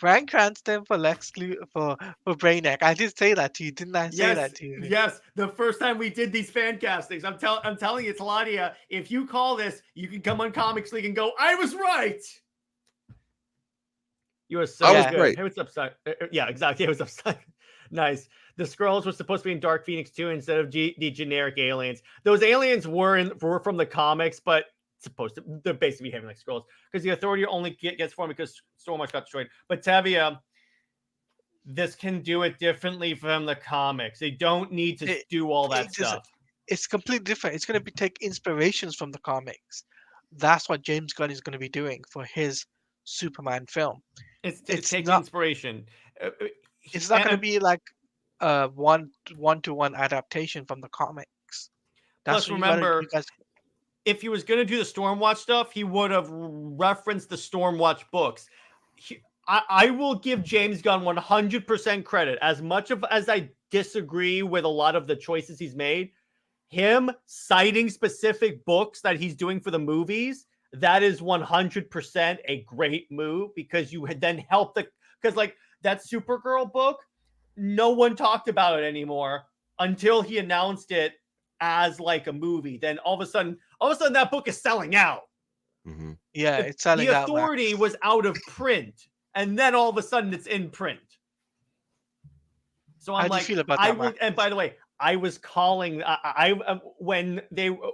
Bryan Cranston for Lex for Brainiac. I did say that to you, didn't I? Say that to you. Yes, the first time we did these fan castings, I'm telling you, Taladia, if you call this, you can come on Comics League and go, I was right. You were so good. Great. Hey, what's up, yeah, exactly. It was upside. Nice. The Skrulls were supposed to be in Dark Phoenix 2 instead of the generic aliens. Those aliens were from the comics, but they're basically behaving like Skrulls because the Authority only gets formed because so much got destroyed. But Tevia, this can do it differently from the comics. They don't need to do all that stuff. It's completely different. It's going to take inspirations from the comics. That's what James Gunn is going to be doing for his Superman film. It's taking inspiration. It's not going to be like a one-to-one adaptation from the comics. Plus, remember, if he was going to do the Stormwatch stuff, he would have referenced the Stormwatch books. I will give James Gunn 100% credit. As much as I disagree with a lot of the choices he's made, him citing specific books that he's doing for the movies, that is 100% a great move because you had then helped because like that Supergirl book, no one talked about it anymore until he announced it as like a movie. Then all of a sudden that book is selling out. Mm-hmm. Yeah, it's selling out. The Authority was out of print, and then all of a sudden it's in print. So I'm like, and by the way, I was calling. When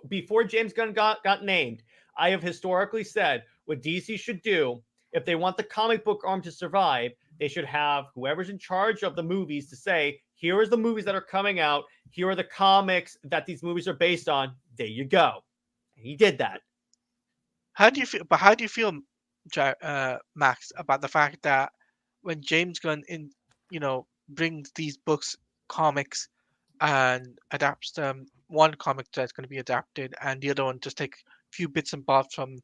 before James Gunn got named, I have historically said what DC should do if they want the comic book arm to survive. They should have whoever's in charge of the movies to say, here are the movies that are coming out. Here are the comics that these movies are based on. There you go. And he did that. How do you feel, Max, about the fact that when James Gunn brings these books, comics, and adapts them, one comic that's going to be adapted, and the other one just take a few bits and bobs from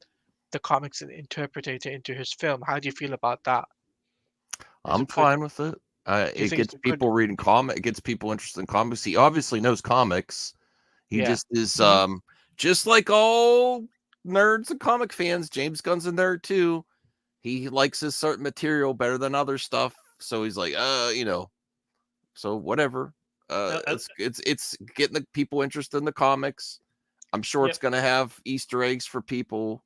the comics and interpret it into his film? How do you feel about that? I'm fine with it. It gets people reading comics. It gets people interested in comics. He obviously knows comics. He just is just like all nerds and comic fans. James Gunn's a nerd too. He likes his certain material better than other stuff. So he's like, so whatever. It's getting the people interested in the comics. I'm sure it's gonna have Easter eggs for people.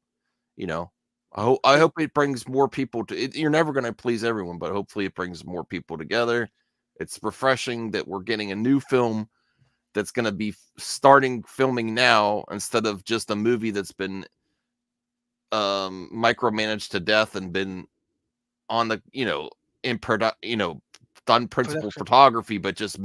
I hope it brings more people to it. You're never going to please everyone, but hopefully it brings more people together. It's refreshing that we're getting a new film that's going to be starting filming now instead of just a movie that's been micromanaged to death and been on the, in product, done principal Production. photography, but just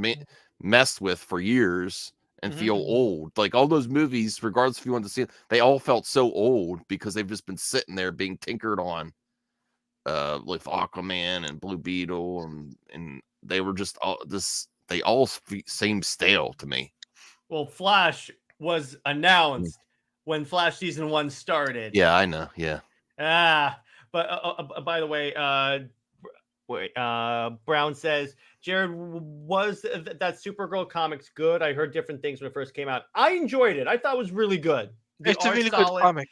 messed with for years and Mhm. feel old. Like all those movies, regardless if you want to see it, they all felt so old because they've just been sitting there being tinkered on. With Aquaman and Blue Beetle, and they were just all this. They all seem stale to me. Well, Flash was announced when Flash season 1 started. Yeah, I know. Yeah. But by the way, Brown says, Jared, was that Supergirl comics good? I heard different things when it first came out. I enjoyed it. I thought it was really good. The It's a art's really good solid. comic.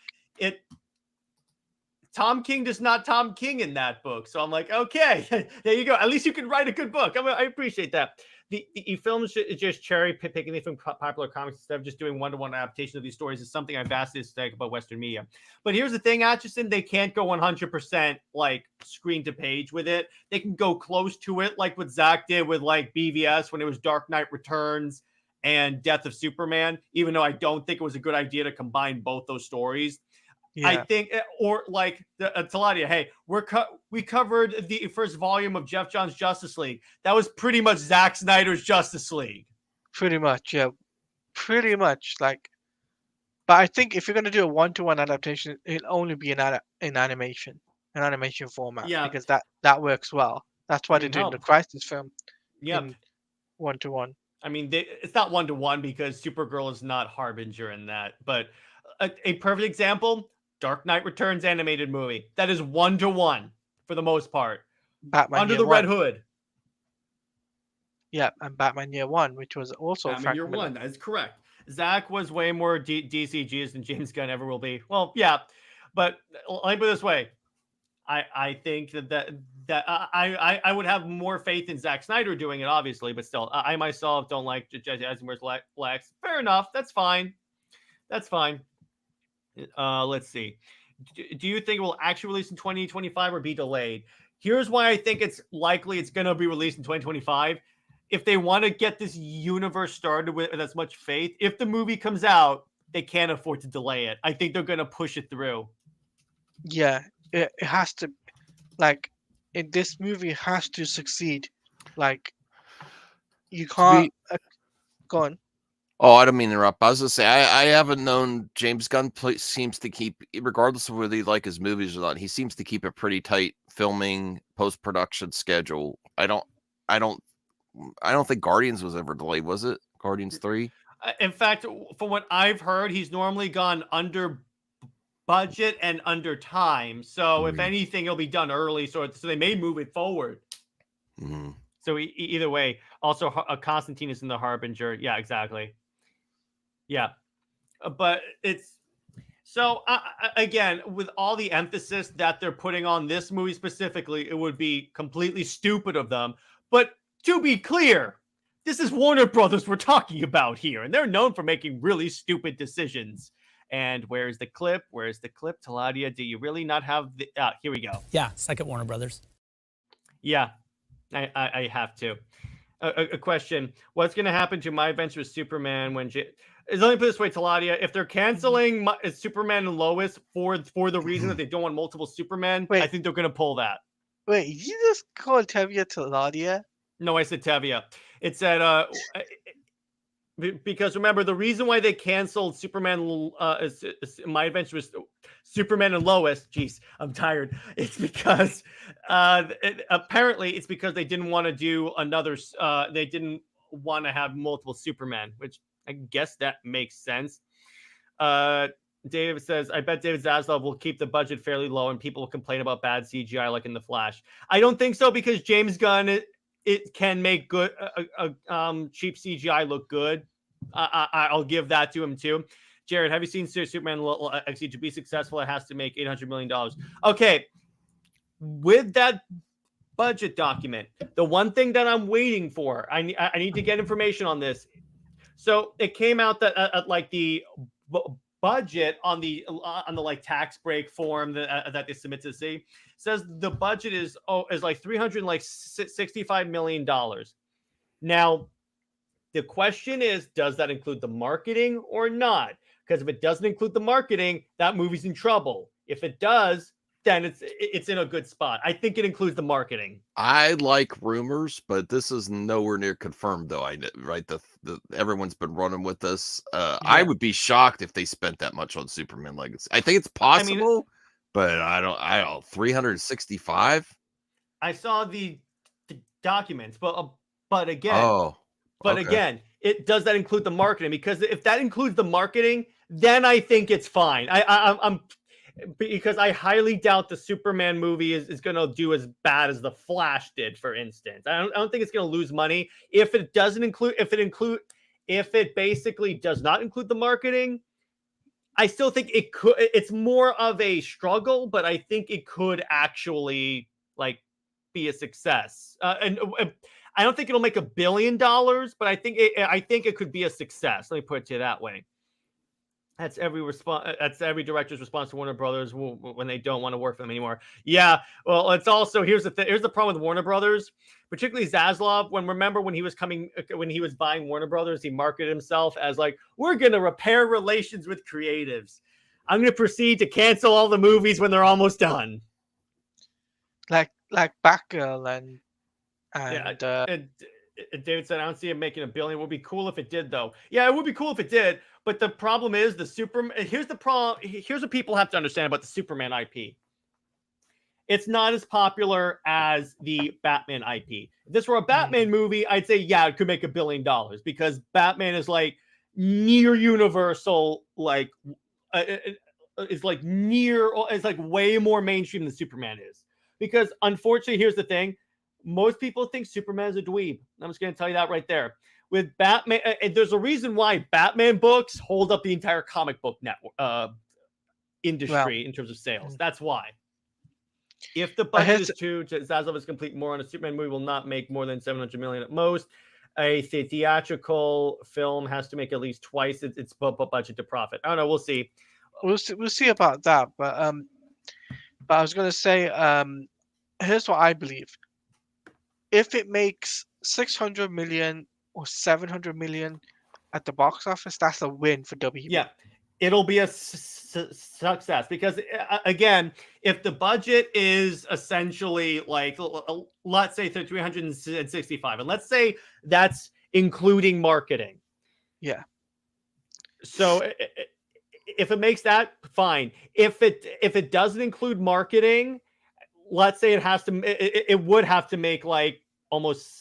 Tom King does not Tom King in that book. So I'm like, okay, there you go. At least you can write a good book. I appreciate that. The films just cherry picking from popular comics instead of just doing one-to-one adaptation of these stories is something I vastly dislike about Western media. But here's the thing, Atchison, they can't go 100% like screen to page with it. They can go close to it, like what Zach did with like BVS when it was Dark Knight Returns and Death of Superman, even though I don't think it was a good idea to combine both those stories. Yeah. I think, or like Taladia, hey, we covered the first volume of Jeff Johns' Justice League. That was pretty much Zack Snyder's Justice League. Pretty much, yeah. Pretty much, like. But I think if you're gonna do a one-to-one adaptation, it'll only be in animation, an animation format, Yeah. because that works well. That's why they're doing the Crisis film in one-to-one. I mean, it's not one-to-one because Supergirl is not Harbinger in that. But a perfect example, Dark Knight Returns animated movie. That is one-to-one for the most part. Batman Under Year the Red One. Hood. Yeah, and Batman Year One, which was also Batman Year One. That is correct. Zach was way more DCGs than James Gunn ever will be. Well, yeah, but let me put it this way. I think that I would have more faith in Zack Snyder doing it, obviously, but still, I myself don't like Jesse Eisenberg's Lex. Fair enough. That's fine. That's fine. Let's see. Do you think it will actually release in 2025 or be delayed? Here's why I think it's likely it's going to be released in 2025. If they want to get this universe started with as much faith, if the movie comes out, they can't afford to delay it. I think they're going to push it through. Yeah, it has to, like, this movie has to succeed. Like, you can't go on. Oh, I don't mean to interrupt. I was gonna say I haven't known James Gunn seems to keep, regardless of whether you like his movies or not, he seems to keep a pretty tight filming post-production schedule. I don't think Guardians was ever delayed, was it? Guardians 3? In fact, from what I've heard, he's normally gone under budget and under time. So if anything, it'll be done early. So they may move it forward. Mm-hmm. So either way, also Constantine is in the Harbinger. Yeah, exactly. Yeah, but it's so again, with all the emphasis that they're putting on this movie specifically, it would be completely stupid of them. But to be clear, this is Warner Brothers we're talking about here, and they're known for making really stupid decisions. And where's the clip? Where's the clip? Taladia, do you really not have the... here we go. Yeah, second Warner Brothers. Yeah, I have to. A question. What's going to happen to My Adventure with Superman when... Let me put it this way, Taladia. If they're canceling Superman and Lois for the reason that they don't want multiple Supermen, I think they're going to pull that. Wait, you just called Tevia Taladia? No, I said Tevia. It said... because remember, the reason why they canceled Superman, My Adventure with Superman and Lois, jeez, I'm tired. It's because apparently it's because they didn't want to do another. They didn't want to have multiple Supermen, which I guess that makes sense. David says, I bet David Zaslav will keep the budget fairly low and people will complain about bad CGI like in The Flash. I don't think so because James Gunn it can make good cheap CGI look good. I'll give that to him too. Jared, have you seen Superman XE? To be successful, it has to make $800 million. Okay, with that budget document, the one thing that I'm waiting for, I need to get information on this. So it came out that like the budget on the like tax break form that they submit to the city says the budget is like $365 million. Now, the question is, does that include the marketing or not? Because if it doesn't include the marketing, that movie's in trouble. If it does, then it's in a good spot. I think it includes the marketing. I like rumors, but this is nowhere near confirmed, though. Right? The everyone's been running with this. I Yeah. would be shocked if they spent that much on Superman Legacy. I think it's possible, but I don't. 365. I saw the documents, but again, Oh, okay. again, it does that include the marketing? Because if that includes the marketing, then I think it's fine. I'm because I highly doubt the Superman movie is going to do as bad as the Flash did, for instance. I don't think it's going to lose money if it doesn't include. If it basically does not include the marketing, I still think it could. It's more of a struggle, but I think it could actually like be a success. And I don't think it'll make $1 billion, but I think it could be a success. Let me put it to you that way. That's every director's response to Warner Brothers when they don't want to work for them anymore. Yeah, well, it's also here's the problem with Warner Brothers, particularly Zaslav. Remember when he was buying Warner Brothers, he marketed himself as like, we're gonna repair relations with creatives. I'm gonna proceed to cancel all the movies when they're almost done. Like Batgirl and David said, I don't see it making $1 billion. It would be cool if it did, though. Yeah, it would be cool if it did. But the problem is here's the problem. Here's what people have to understand about the Superman IP. It's not as popular as the Batman IP. If this were a Batman movie, I'd say, yeah, it could make $1 billion because Batman is like near universal, like it's like way more mainstream than Superman is. Because unfortunately, here's the thing. Most people think Superman is a dweeb. I'm just going to tell you that right there. With Batman, and there's a reason why Batman books hold up the entire comic book network industry in terms of sales. That's why. If the budget is Zaslav is complete more on a Superman movie will not make more than $700 million at most. A theatrical film has to make at least twice its budget to profit. I don't know. We'll see. We'll see about that. But I was going to say, here's what I believe. If it makes 600 million or 700 million at the box office, that's a win for WB. Yeah, it'll be a success because, again, if the budget is essentially like, let's say 365, and let's say that's including marketing. Yeah. So if it makes that, fine. If it doesn't include marketing, let's say it would have to make like almost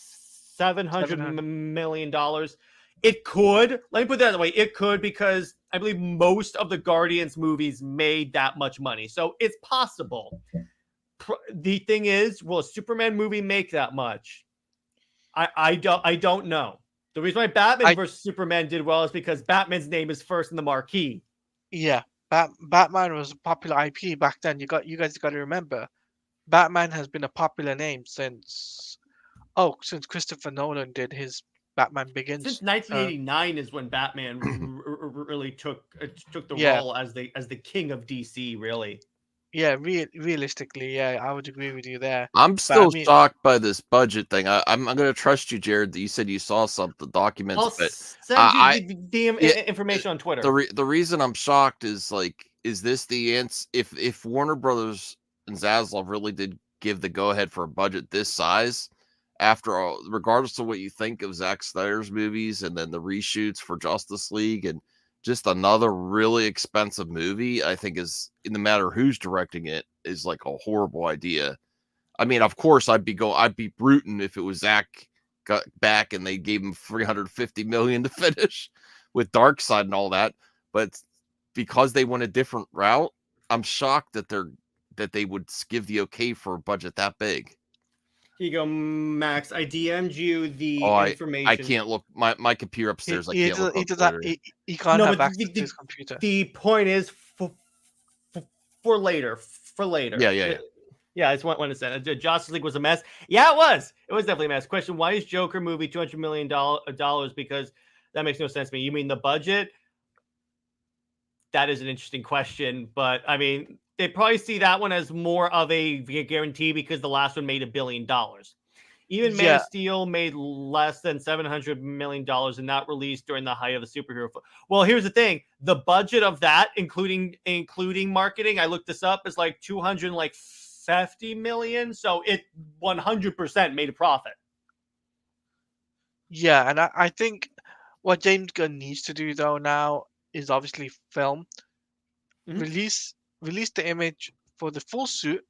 $700 million. It could. Let me put that way. It could because I believe most of the Guardians movies made that much money. So it's possible. The thing is, will a Superman movie make that much? I don't know. The reason why Batman versus Superman did well is because Batman's name is first in the marquee. Yeah. Batman was a popular IP back then. You guys got to remember, Batman has been a popular name since Christopher Nolan did his Batman Begins. Since 1989 is when Batman really took the role as the king of DC, really. Yeah, realistically, yeah, I would agree with you there. I'm still shocked by this budget thing. I'm going to trust you, Jared, that you said you saw some of the documents. I'll but send you the information on Twitter. The reason I'm shocked is this the answer? If Warner Brothers and Zaslav really did give the go-ahead for a budget this size, after all, regardless of what you think of Zack Snyder's movies and then the reshoots for Justice League and just another really expensive movie, I think is, in the matter who's directing it, is like a horrible idea. I mean, of course, I'd be rooting if it was Zack got back and they gave him $350 million to finish with Darkseid and all that. But because they went a different route, I'm shocked that they would give the okay for a budget that big. Here you go, Max. I DM'd you the information. I can't look. My computer upstairs. He can't have access to his computer. The point is for later. Yeah. Yeah, I just want to say Justice League was a mess. Yeah, it was. It was definitely a mess. Question: why is Joker movie $200 million? Because that makes no sense to me. You mean the budget? That is an interesting question, but I mean, they probably see that one as more of a guarantee because the last one made $1 billion. Even Man Yeah. of Steel made less than $700 million and not released during the height of the superhero. Well, here's the thing: the budget of that, including marketing, I looked this up, is like $250 million. So it 100% made a profit. Yeah, and I think what James Gunn needs to do though now is obviously film, Mhm. release the image for the full suit,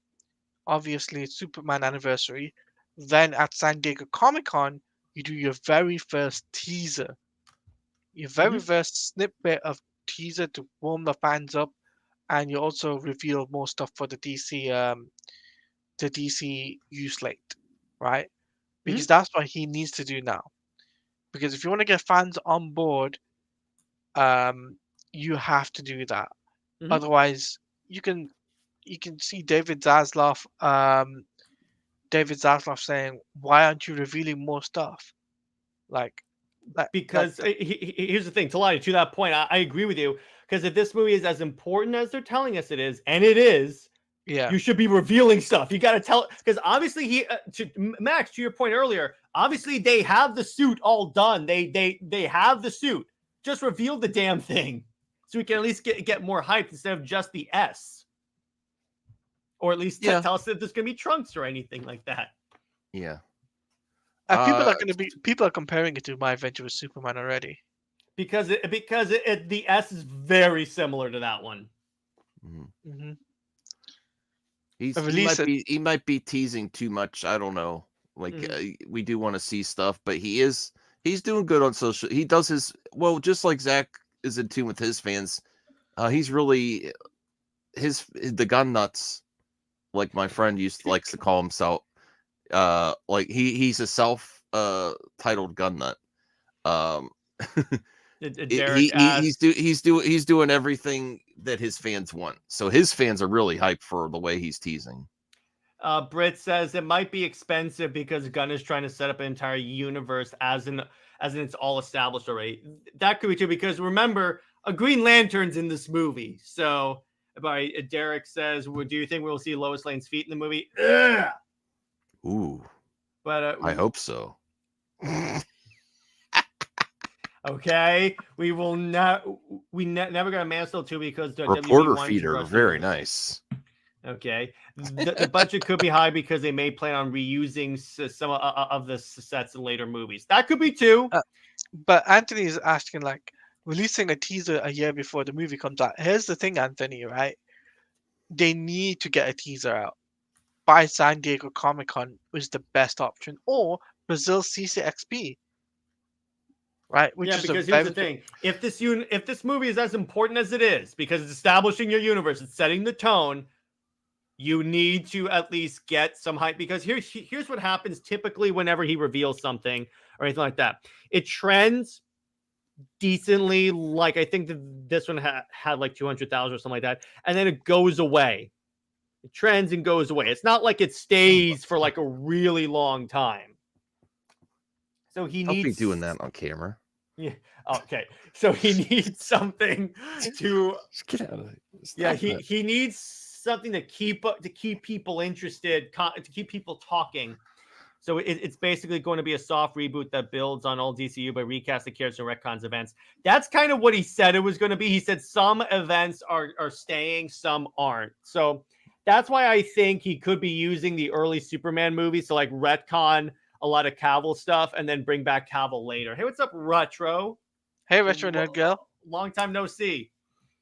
obviously it's Superman anniversary. Then at San Diego Comic-Con, you do your very first teaser, your very first snippet of teaser to warm the fans up, and you also reveal more stuff for the DCU slate, right? Because that's what he needs to do now. Because if you want to get fans on board, you have to do that. Mhm. Otherwise, you can see David Zaslav saying, "Why aren't you revealing more stuff?" Like, Because here's the thing, Talani, to that point, I agree with you. Because if this movie is as important as they're telling us it is, and it is, yeah, you should be revealing stuff. You got to tell, because obviously Max, to your point earlier, obviously they have the suit all done. They have the suit. Just reveal the damn thing, so we can at least get more hype instead of just the S, or at least Yeah. tell us if there's gonna be trunks or anything like that. Yeah. people are comparing it to My Adventure with Superman already. Because the S is very similar to that one. Mm-hmm. He might be teasing too much. I don't know. Like we do want to see stuff, but he's doing good on social. He does just like Zach is in tune with his fans. He's really the gun nuts, like my friend likes to call himself. Like he's a self titled gun nut. He's doing everything that his fans want. So his fans are really hyped for the way he's teasing. Britt says it might be expensive because Gunn is trying to set up an entire universe as in it's all established already. That could be true because remember, a Green Lantern's in this movie. So, Derek says, "Do you think we'll see Lois Lane's feet in the movie?" Ugh! Ooh, but I hope so. Okay, we will not. We never got a Man of Steel 2 because the Reporter WB feet are very nice. Okay, the budget could be high because they may plan on reusing some of the sets in later movies. That could be too. But Anthony is asking, like, releasing a teaser a year before the movie comes out. Here's the thing, Anthony, right? They need to get a teaser out by San Diego Comic-Con is the best option, or Brazil CCXP, right? Which is because here's the thing: if this movie is as important as it is, because it's establishing your universe, it's setting the tone, you need to at least get some hype. Because here's what happens typically whenever he reveals something or anything like that. It trends decently. Like I think this one had like 200,000 or something like that, and then it goes away. It trends and goes away. It's not like it stays for like a really long time. So he needs. Don't be doing that on camera. Yeah. Okay. So he needs something to just get out of it. Yeah. He needs something to keep people interested, to keep people talking. So it's basically going to be a soft reboot that builds on old DCU by recast the characters and retcons events. That's kind of what he said it was going to be. He said some events are staying, some aren't. So that's why I think he could be using the early Superman movies to like retcon a lot of Cavill stuff and then bring back Cavill later. Hey, what's up, Retro? Hey, Retro Nerd Girl. Long time no see.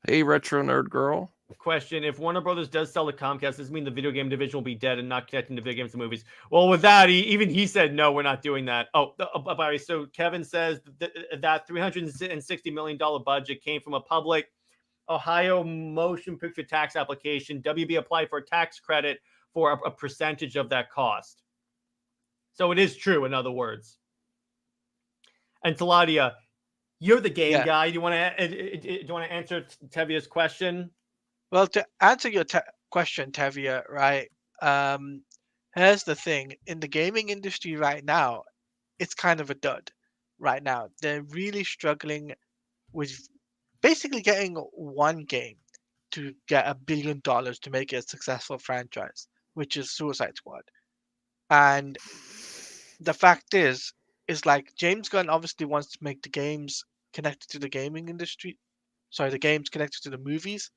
Hey, Retro Nerd Girl. Question: if Warner Brothers does sell to Comcast, does this mean the video game division will be dead and not connecting to video games and movies? Well, with that, he said no, we're not doing that. Oh, by the way, so Kevin says that $360 million budget came from a public Ohio motion picture tax application. WB applied for a tax credit for a percentage of that cost. So it is true, in other words. And Taladia, you're the game guy. Do you want to answer Tevia's question? Well, to answer your question, Tevia, right? Here's the thing: in the gaming industry right now, it's kind of a dud. Right now, they're really struggling with basically getting one game to get $1 billion to make it a successful franchise, which is Suicide Squad. And the fact is like James Gunn obviously wants to make the games connected to the gaming industry. Sorry, the games connected to the movies.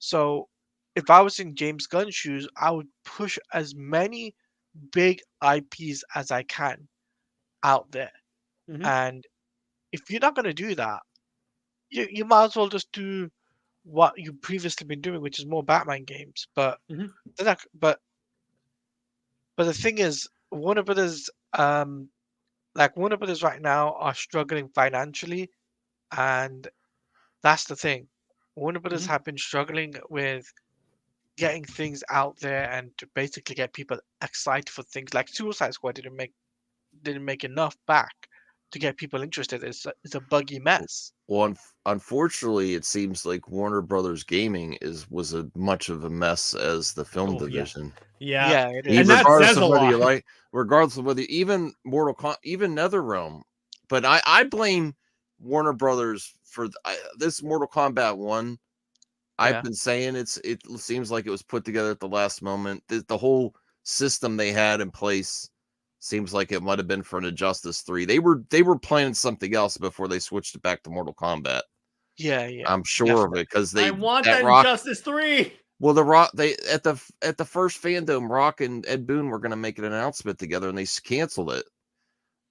So if I was in James Gunn's shoes, I would push as many big IPs as I can out there. Mhm. And if you're not going to do that, you might as well just do what you've previously been doing, which is more Batman games. But Mhm. they're not, but the thing is, Warner Brothers, Warner Brothers right now are struggling financially, and that's the thing. Warner Brothers Mhm. have been struggling with getting things out there and to basically get people excited for things like Suicide Squad didn't make enough back to get people interested. It's a buggy mess. Well, unfortunately, it seems like Warner Brothers Gaming was a much of a mess as the film Oh, yeah. division. Yeah. Yeah, it And is. that Regardless says of a whether you lot. like, regardless of whether even even NetherRealm, but I blame Warner Brothers for this Mortal Kombat 1. I've Yeah. been saying it seems like it was put together at the last moment. The whole system they had in place seems like it might have been for an Injustice 3. They were planning something else before they switched it back to Mortal Kombat. Yeah, I'm sure of definitely. it because I want that that Rock. Injustice 3. Well, the Rock they at the first fandom, Rock and Ed Boon were going to make an announcement together, and they canceled it.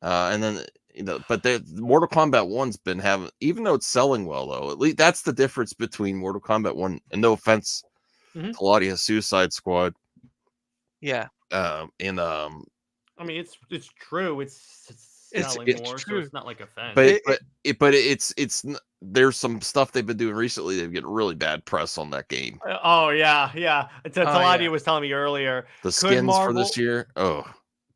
And then but the Mortal Kombat 1's been having, even though it's selling well, though, at least that's the difference between Mortal Kombat 1 and no offense Mhm. to Claudia Suicide Squad. Yeah. And I mean, it's true. It's It's selling it's more, so true. it's not like a fan. but it's there's some stuff they've been doing recently. They've getting really bad press on that game. Oh yeah, yeah. Taladia yeah. was telling me earlier. The Could skins for this Marvel year. Oh,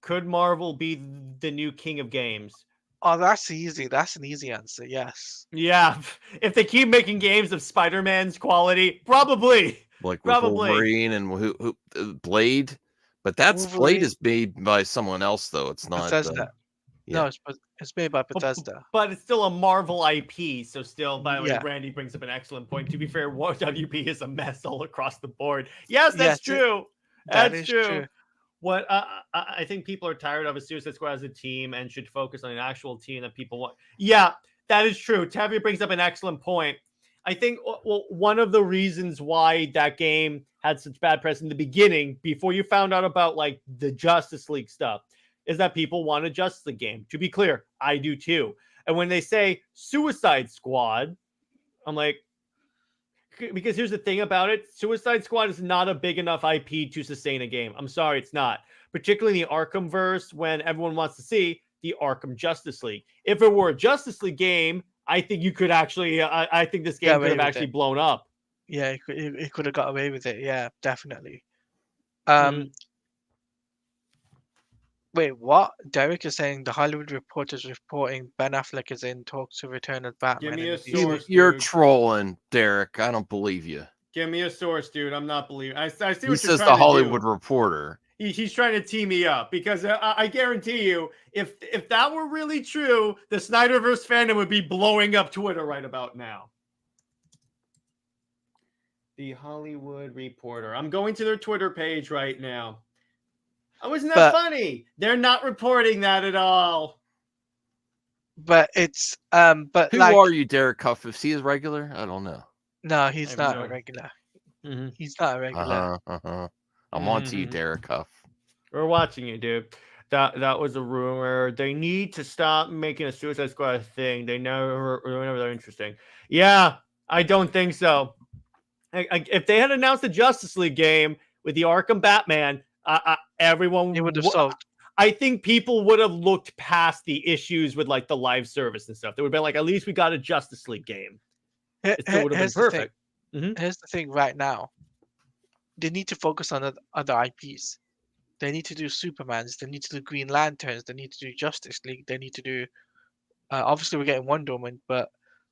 could Marvel be the new king of games? Oh, that's easy. That's an easy answer. Yes. Yeah, if they keep making games of Spider-Man's quality, probably. like with Probably. Wolverine and who Blade, but that's Blade Wolverine, is made by someone else though. It's not. Bethesda. Yeah. No, it's made by Bu- Bethesda. But it's still a Marvel IP, so still, by the way, Yeah. Randy brings up an excellent point. To be fair, WB is a mess all across the board. Yes, Yes, that's true. that That's is true. true. What I think people are tired of is Suicide Squad as a team and should focus on an actual team that people want. Yeah, that is true. Tavia brings up an excellent point. I think one of the reasons why that game had such bad press in the beginning, before you found out about like the Justice League stuff, is that people want a Justice League game. To be clear, I do too. And when they say Suicide Squad, I'm like, because here's the thing about it. Suicide Squad is not a big enough IP to sustain a game. I'm sorry, it's not. Particularly in the Arkhamverse, when everyone wants to see the Arkham Justice League. If it were a Justice League game, I think you could actually, I think this game could have actually blown up. Yeah, it could have got away with it. Yeah, definitely. Wait, what? Derek is saying the Hollywood Reporter is reporting Ben Affleck is in talks to return as Batman. Give me in a the DC. source. You're Dude. trolling, Derek. I don't believe you. Give me a source, dude. I'm not believing. I see what He you're says trying the to Hollywood do. Reporter. He's trying to tee me up because I guarantee you, if that were really true, the Snyderverse fandom would be blowing up Twitter right about now. The Hollywood Reporter. I'm going to their Twitter page right now. Oh, isn't that funny? They're not reporting that at all. But it's but who like, are you, Derek Cuff? Is he a regular? I don't know. No, he's not a regular. Mm-hmm. He's not a regular. I'm on to you, Derek Cuff. We're watching you, dude. That was a rumor. They need to stop making a Suicide Squad thing. Whenever they're interesting. Yeah, I don't think so. If they had announced the Justice League game with the Arkham Batman, everyone would have sold. I think people would have looked past the issues with like the live service and stuff. They would have been like, at least we got a Justice League game. It still would have been perfect. Here's the thing right now. They need to focus on other IPs. They need to do Supermans. They need to do Green Lanterns. They need to do Justice League. They need to do. Obviously, we're getting Wonder Woman, but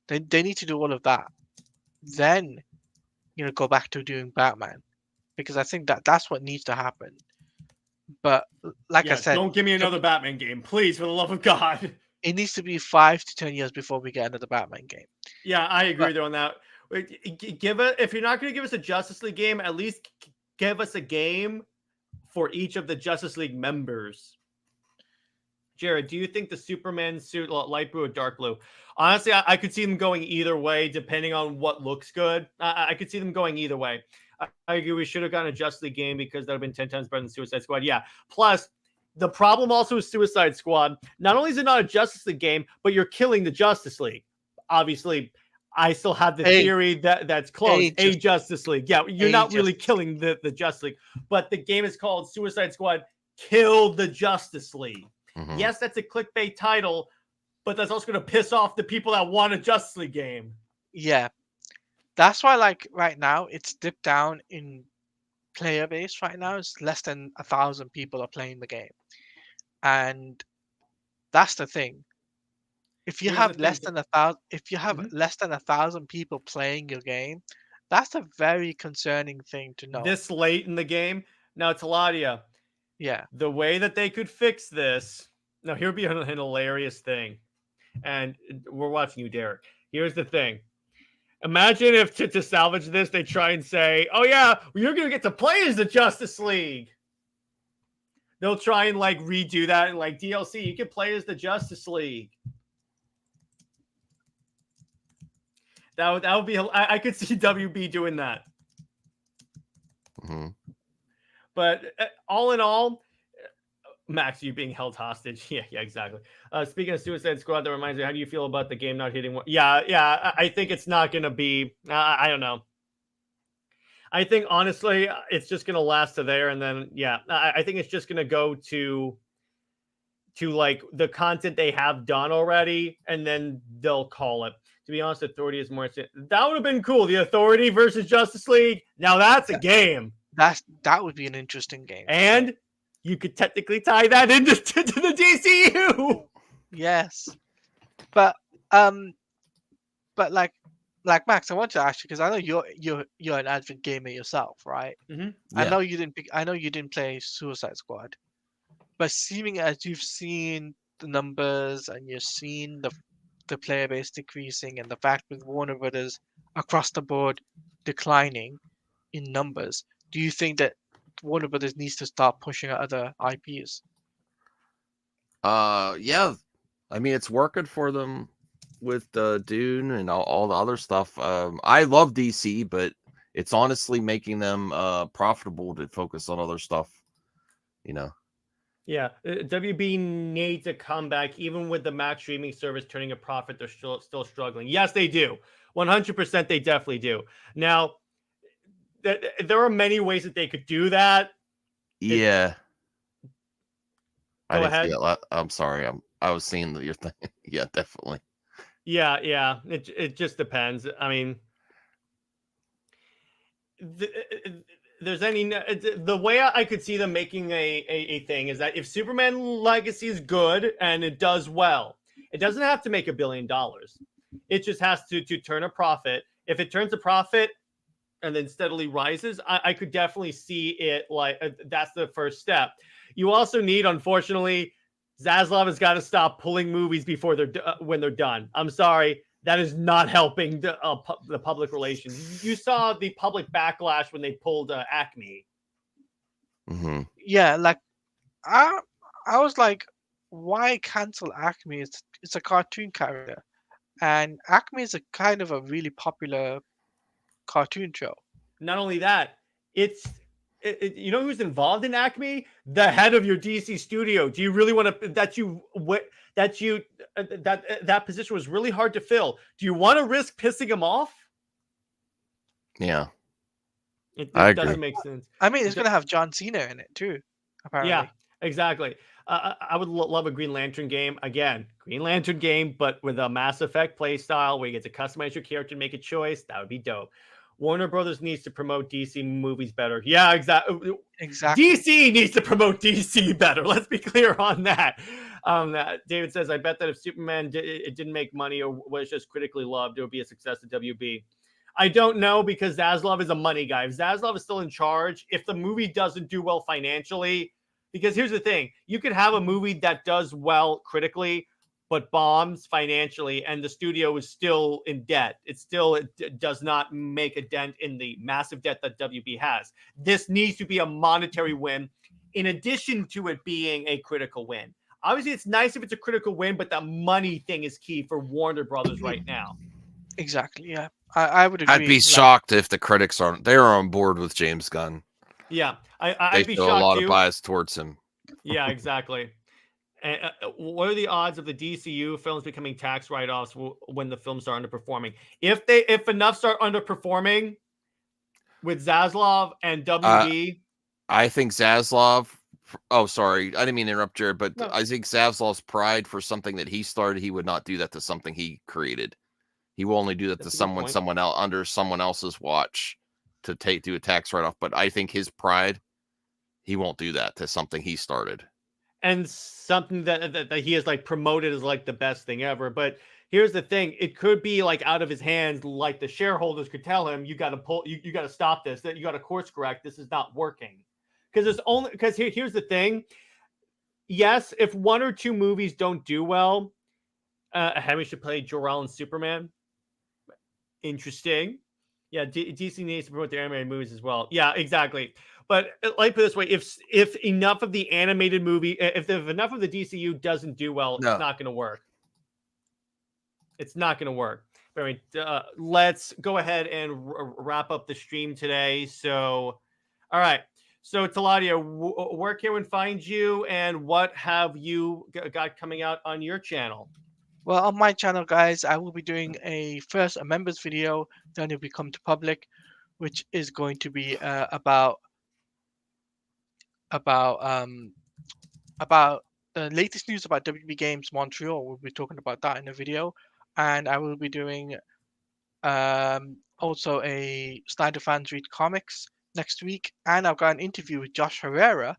they need to do all of that. Then, go back to doing Batman, because I think that's what needs to happen. But like I said, don't give me another Batman game, please, for the love of God. It needs to be 5 to 10 years before we get another Batman game. Yeah, I agree on that. If you're not going to give us a Justice League game, at least give us a game for each of the Justice League members. Jared, do you think the Superman suit, light blue or dark blue? Honestly, I could see them going either way, depending on what looks good. I could see them going either way. I agree. We should have gotten a Justice League game because that would have been 10 times better than Suicide Squad. Yeah. Plus, the problem also is Suicide Squad. Not only is it not a Justice League game, but you're killing the Justice League. Obviously, I still have the theory that's close. A Justice League. Yeah, you're not really killing the Justice League. But the game is called Suicide Squad Kill the Justice League. Mhm. Yes, that's a clickbait title, but that's also going to piss off the people that want a Justice League game. Yeah. That's why, like, right now, it's dipped down in player base right now. It's less than 1,000 people are playing the game. And that's the thing. If you have less than 1,000, if you have less than 1,000 people playing your game, that's a very concerning thing to know. This late in the game. Now, Taladia. Yeah. The way that they could fix this. Now, here would be an hilarious thing. And we're watching you, Derek. Here's the thing. Imagine if to salvage this, they try and say, oh, yeah, well, you're going to get to play as the Justice League. They'll try and like redo that and like DLC. You can play as the Justice League. That would be. I could see WB doing that. Mm-hmm. But all in all, Max, you being held hostage. Yeah, exactly. Speaking of Suicide Squad, that reminds me, how do you feel about the game not hitting one? Yeah. I think it's not going to be. I don't know. I think honestly, it's just going to last to there, and then I think it's just going to go to like the content they have done already, and then they'll call it. To be honest, Authority is more. That would have been cool. The Authority versus Justice League. Now that's a game. That would be an interesting game. And you could technically tie that into the DCU. Yes, but like Max, I want to ask you because I know you're an avid gamer yourself, right? Mm-hmm. I know you didn't play Suicide Squad, but seeming as you've seen the numbers and you've seen the player base decreasing and the fact with Warner Brothers across the board declining in numbers, do you think that Warner Brothers needs to start pushing out other IPs? Yeah. I mean, it's working for them with Dune and all the other stuff. I love DC, but it's honestly making them profitable to focus on other stuff, you know. Yeah, WB needs a comeback, even with the Max streaming service turning a profit. They're still struggling. Yes, they do. 100%, they definitely do. Now, there are many ways that they could do that. Yeah. Go ahead. I'm sorry. I was seeing your thing. Yeah, definitely. Yeah. It just depends. I mean, there's the way I could see them making a thing is that if Superman Legacy is good and it does well, it doesn't have to make $1 billion. It just has to turn a profit. If it turns a profit and then steadily rises, I could definitely see it like that's the first step. You also need, unfortunately, Zaslav has got to stop pulling movies before when they're done. I'm sorry. That is not helping the public relations. You saw the public backlash when they pulled Acme. Mm-hmm. Yeah, like I was like, why cancel Acme? It's a cartoon character, and Acme is a kind of a really popular cartoon show. Not only that, you know who's involved in Acme? The head of your DC studio. Do you really want to that position was really hard to fill? Do you want to risk pissing him off? Yeah, it doesn't make sense. I mean, it's gonna have John Cena in it too. Apparently. Yeah, exactly. I would love a Green Lantern game again. Green Lantern game, but with a Mass Effect play style where you get to customize your character and make a choice. That would be dope. Warner Brothers needs to promote DC movies better. Yeah, exactly. DC needs to promote DC better. Let's be clear on that. David says, I bet that if Superman it didn't make money or was just critically loved, it would be a success at WB. I don't know, because Zaslav is a money guy. If Zaslav is still in charge, if the movie doesn't do well financially, because here's the thing, you could have a movie that does well critically, but bombs financially, and the studio is still in debt. It does not make a dent in the massive debt that WB has. This needs to be a monetary win in addition to it being a critical win. Obviously, it's nice if it's a critical win, but that money thing is key for Warner Brothers right now. Exactly. Yeah, I would agree. I'd be shocked if the critics aren't. They're on board with James Gunn. Yeah, They I'd be show shocked a lot too. of bias towards him. Yeah, exactly. And what are the odds of the DCU films becoming tax write-offs when the films are underperforming? If enough start underperforming with Zaslav and WB, I think Zaslav. Oh, sorry, I didn't mean to interrupt, Jared. But No. I think Zaslav's pride for something that he started, he would not do that to something he created. He will only do that That's to a good point. someone else under someone else's watch to do a tax write-off. But I think his pride, he won't do that to something he started. and something that he has like promoted as like the best thing ever. But here's the thing: it could be like out of his hands. Like the shareholders could tell him, "You got to pull. You got to stop this. That you got to course correct. This is not working." Because here's the thing. Yes, if 1 or 2 movies don't do well, Hamill should play Jor-El and Superman. Interesting. Yeah, DC needs to promote their animated movies as well. Yeah, exactly. But like put it this way, if enough of the animated movie, if enough of the DCU doesn't do well, No. it's not going to work. It's not going to work. But I mean, let's go ahead and wrap up the stream today. So, all right. So, Taladia, where can one find you, and what have you got coming out on your channel? Well, on my channel, guys, I will be doing a members video, then it will become to public, which is going to be about the latest news about WB Games Montreal. We'll be talking about that in a video, and I will be doing also a Snyder Fans Read Comics next week, and I've got an interview with Josh Herrera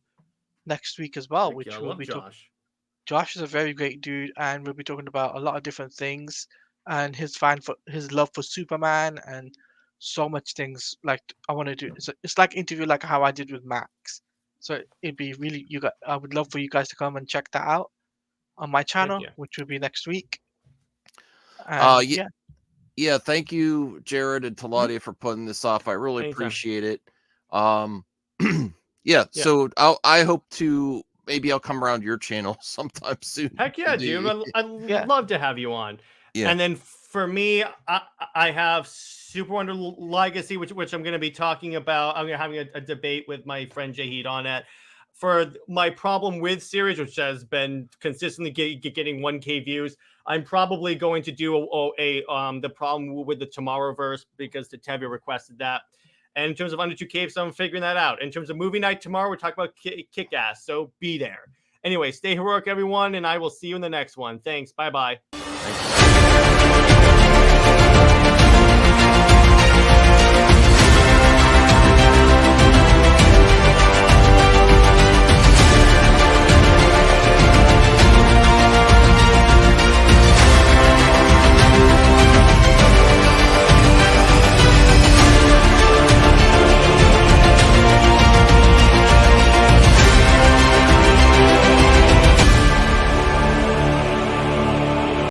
next week as well, which will be Josh. Josh is a very great dude, and we'll be talking about a lot of different things, and his love for Superman, and so much things. Like I want to do, it's like interview like how I did with Max. So it'd be really I would love for you guys to come and check that out on my channel, you. which will be next week. Yeah, thank you, Jared and Taladia, for putting this off. I really Anytime. appreciate it. Yeah, so I hope to maybe I'll come around your channel sometime soon. Heck yeah, dude. I'd love to have you on. Yeah. And then for me, I have Super Wonder Legacy, which I'm going to be talking about. I'm having a debate with my friend JJheat on it. For my problem with series, which has been consistently getting 1K views, I'm probably going to do the problem with the Tomorrowverse because Tevye requested that. And in terms of under 2K, so I'm figuring that out. In terms of movie night tomorrow, we're talking about Kick-Ass, so be there. Anyway, stay heroic, everyone, and I will see you in the next one. Thanks. Bye-bye.